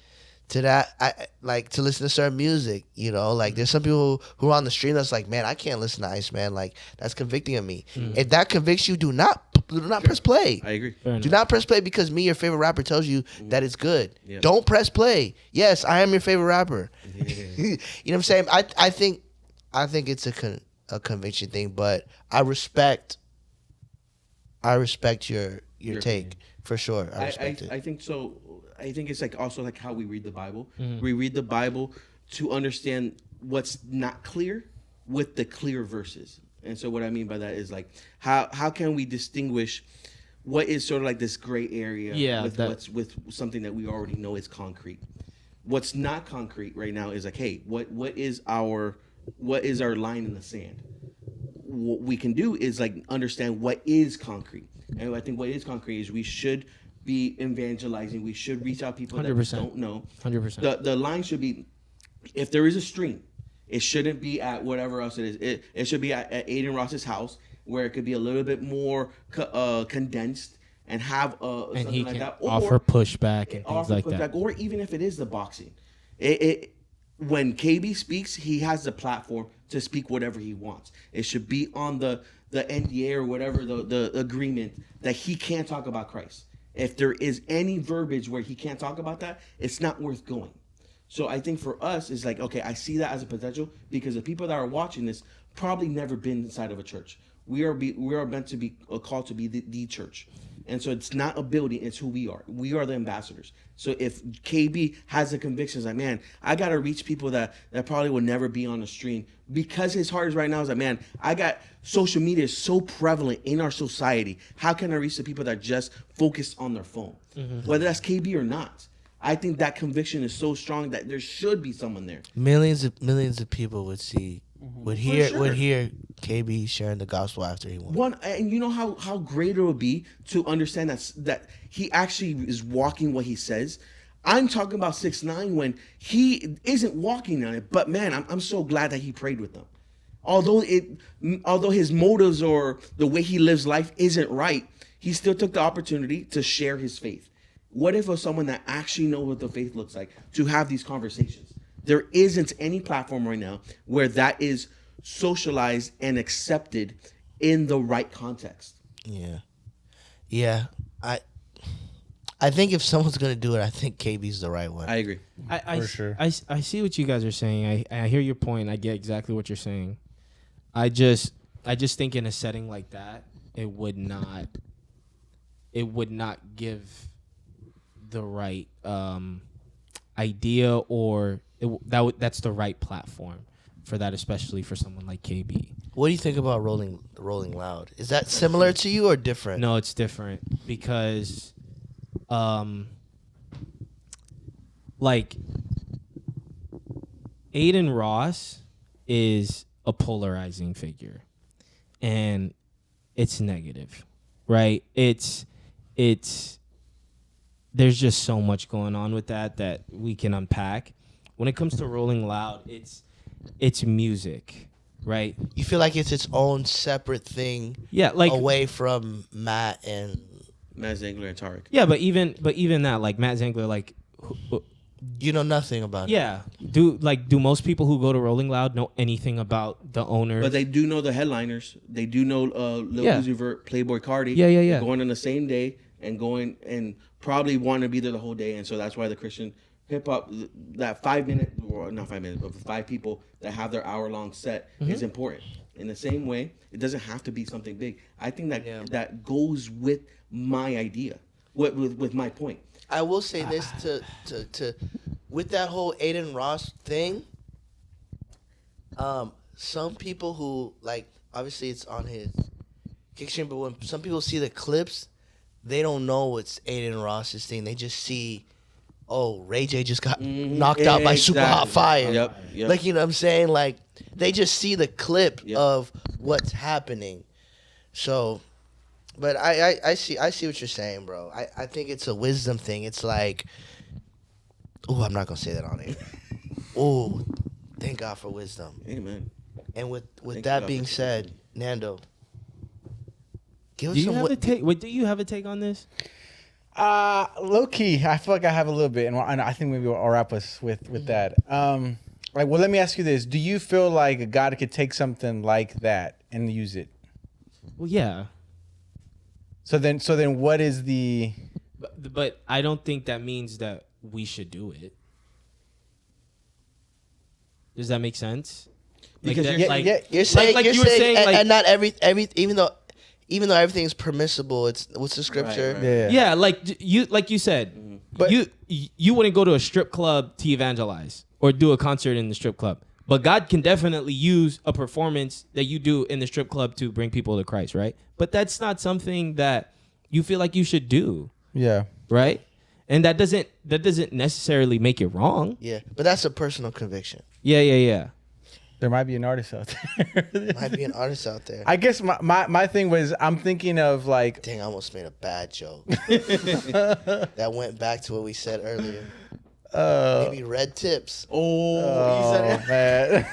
to that. I like to listen to certain music, you know. Like, there's some people who are on the stream that's like, man, I can't listen to Iceman. Like, that's convicting of me. If that convicts you, do not press play. I agree. Do not press play because me, your favorite rapper, tells you that it's good. Yeah. Don't press play. Yes, I am your favorite rapper. You know what I'm saying? I think it's a conviction thing, but I respect your take for sure. I respect it. I think so. I think it's like also like how we read the Bible. We read the Bible to understand what's not clear with the clear verses. And so what I mean by that is like how can we distinguish what is sort of like this gray area with something that we already know is concrete. What's not concrete right now is like, hey, what is our line in the sand? What we can do is like understand what is concrete. And I think what is concrete is we should be evangelizing. We should reach out people 100%. that don't know. 100%. The line should be, if there is a stream, it shouldn't be at whatever else it is. It should be at Aiden Ross's house, where it could be a little bit more condensed and have And something he like can that. offer pushback and things like that. Or even if it is the boxing, when KB speaks, he has the platform to speak whatever he wants. It should be on the NDA or whatever the agreement that he can't talk about Christ. If there is any verbiage where he can't talk about that, it's not worth going. So I think for us, it's like, okay, I see that as a potential because the people that are watching this probably never been inside of a church. We are meant to be called to be the church. And so it's not a building, it's who we are. We are the ambassadors. So if KB has the convictions like, man, I got to reach people that probably will never be on the stream, because his heart is right now is like, man, I got social media is so prevalent in our society. How can I reach the people that just focus on their phone? Whether that's KB or not. I think that conviction is so strong that there should be someone there. Millions of people would see, would hear sure. KB sharing the gospel after he won. And you know how great it would be to understand that he actually is walking what he says. I'm talking about 6ix9ine when he isn't walking on it, but man, I'm so glad that he prayed with them. Although his motives or the way he lives life isn't right, he still took the opportunity to share his faith. What if it was someone that actually knows what the faith looks like to have these conversations? There isn't any platform right now where that is socialized and accepted in the right context. Yeah. I think if someone's gonna do it, I think KB's the right one. I agree. For sure. I see what you guys are saying. I hear your point. I get exactly what you're saying. I just think in a setting like that, it would not give the right idea, or that's the right platform for that, especially for someone like KB. What do you think about Rolling Loud? Is that similar to you or different? No, it's different because, like, Aiden Ross is a polarizing figure, and it's negative, right? It's there's just so much going on with that we can unpack. When it comes to Rolling Loud, it's music, right? You feel like it's its own separate thing, Yeah, like away from Matt Zangler and Tarek. yeah, but even that, like Matt Zangler, like you know nothing about it. yeah, do most people who go to Rolling Loud know anything about the owner? But they do know the headliners. They do know Lil Yeah. Uzi Vert, Playboy Cardi. Yeah. Going on the same day and going and probably want to be there the whole day. And so that's why the Christian hip hop, that 5 minute, or not 5 minutes, but 5 people that have their hour long set is important. In the same way, it doesn't have to be something big. I think that that goes with my idea, with my point. I will say this to with that whole Aiden Ross thing. Some people who, like, obviously it's on his Kickstream, but when some people see the clips, they don't know it's Aiden Ross's thing. They just see, oh, Ray J just got knocked out by Super Hot Fire. Yep. Like, you know what I'm saying? Like, they just see the clip of what's happening. So, but I see what you're saying, bro. I think it's a wisdom thing. It's like, oh, I'm not gonna say that on air. Oh, thank God for wisdom. Amen. And with Thank that God being for said, Nando, give us do you some. have a take? Wait, do you have a take on this? Low key, I feel like I have a little bit, and I think maybe I'll wrap us with that. Like, well, let me ask you this: do you feel like God could take something like that and use it? Well, yeah, So then, what is the? but I don't think that means that we should do it. Does that make sense? Because that- You're saying, like you're you were saying, saying, like- and not every even though everything's permissible, it's what's the scripture? Right. Yeah, like you said, But- you wouldn't go to a strip club to evangelize or do a concert in the strip club. But God can definitely use a performance that you do in the strip club to bring people to Christ, right? But that's not something that you feel like you should do, Yeah. right? And that doesn't necessarily make it wrong. Yeah, but that's a personal conviction. Yeah. There might be an artist out there. Might be an artist out there. I guess my thing was I'm thinking of like Dang, I almost made a bad joke. That went back to what we said earlier. Maybe red tips. oh man.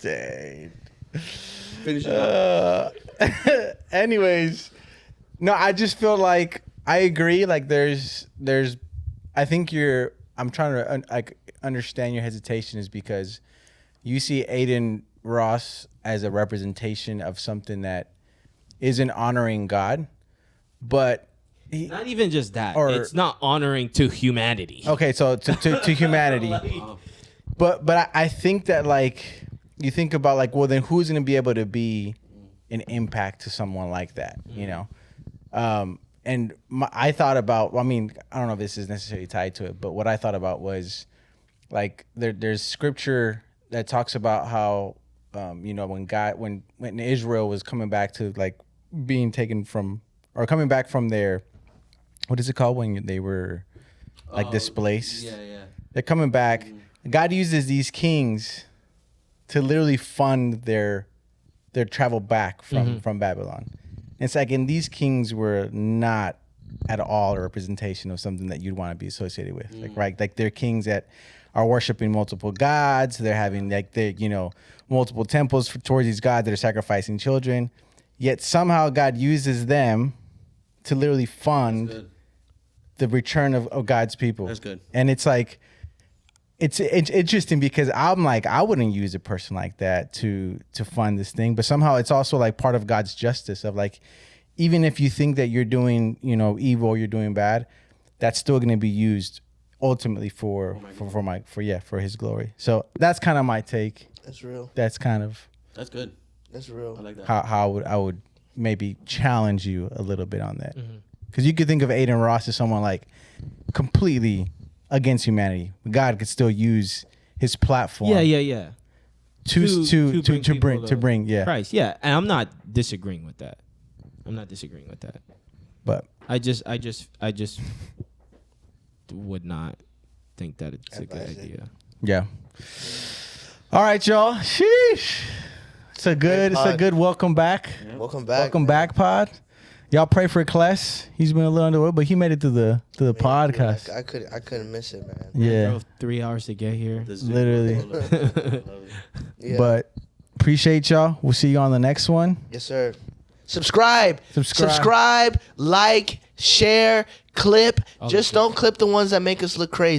Dang. Finish it up. Anyways, no, I just feel like I agree. Like there's I think I'm trying to like understand your hesitation is because you see Aiden Ross as a representation of something that isn't honoring God, but Not even just that. Or- It's not honoring to humanity. okay, so to humanity. But I think that like you think about like, well, then who's going to be able to be an impact to someone like that, you know? And I thought about, well, I mean, I don't know if this is necessarily tied to it, but what I thought about was like there's scripture that talks about how, you know, when Israel was coming back to like being taken from or coming back from their, what is it called when they were like displaced? Yeah. They're coming back. God uses these kings to literally fund their travel back from Babylon. And it's like, and these kings were not at all a representation of something that you'd want to be associated with. Like, right? Like they're kings that are worshiping multiple gods. They're having like multiple temples towards these gods that are sacrificing children. Yet somehow God uses them to literally fund the return of God's people. That's good. And it's like, it's interesting because I'm like, I wouldn't use a person like that to fund this thing, but somehow it's also like part of God's justice of like, even if you think that you're doing, you know, evil or you're doing bad, that's still going to be used ultimately for his glory. So that's kind of my take. That's real. That's kind of That's good. That's real. I like that. how I would maybe challenge you a little bit on that. Because you could think of Aiden Ross as someone like completely against humanity. God could still use his platform. Yeah. to bring Christ. Yeah, and I'm not disagreeing with that. But I just would not think that it's a good idea. yeah. All right, y'all. Sheesh. It's a good welcome back. Yeah. Welcome back. Welcome back, pod. Y'all pray for Kless. He's been a little underway, but he made it to the podcast. I couldn't miss it, man. Yeah. I drove 3 hours to get here. This Literally. Yeah. But appreciate y'all. We'll see you on the next one. Yes, sir. Subscribe, like, share, clip. All Just that don't clip the ones that make us look crazy.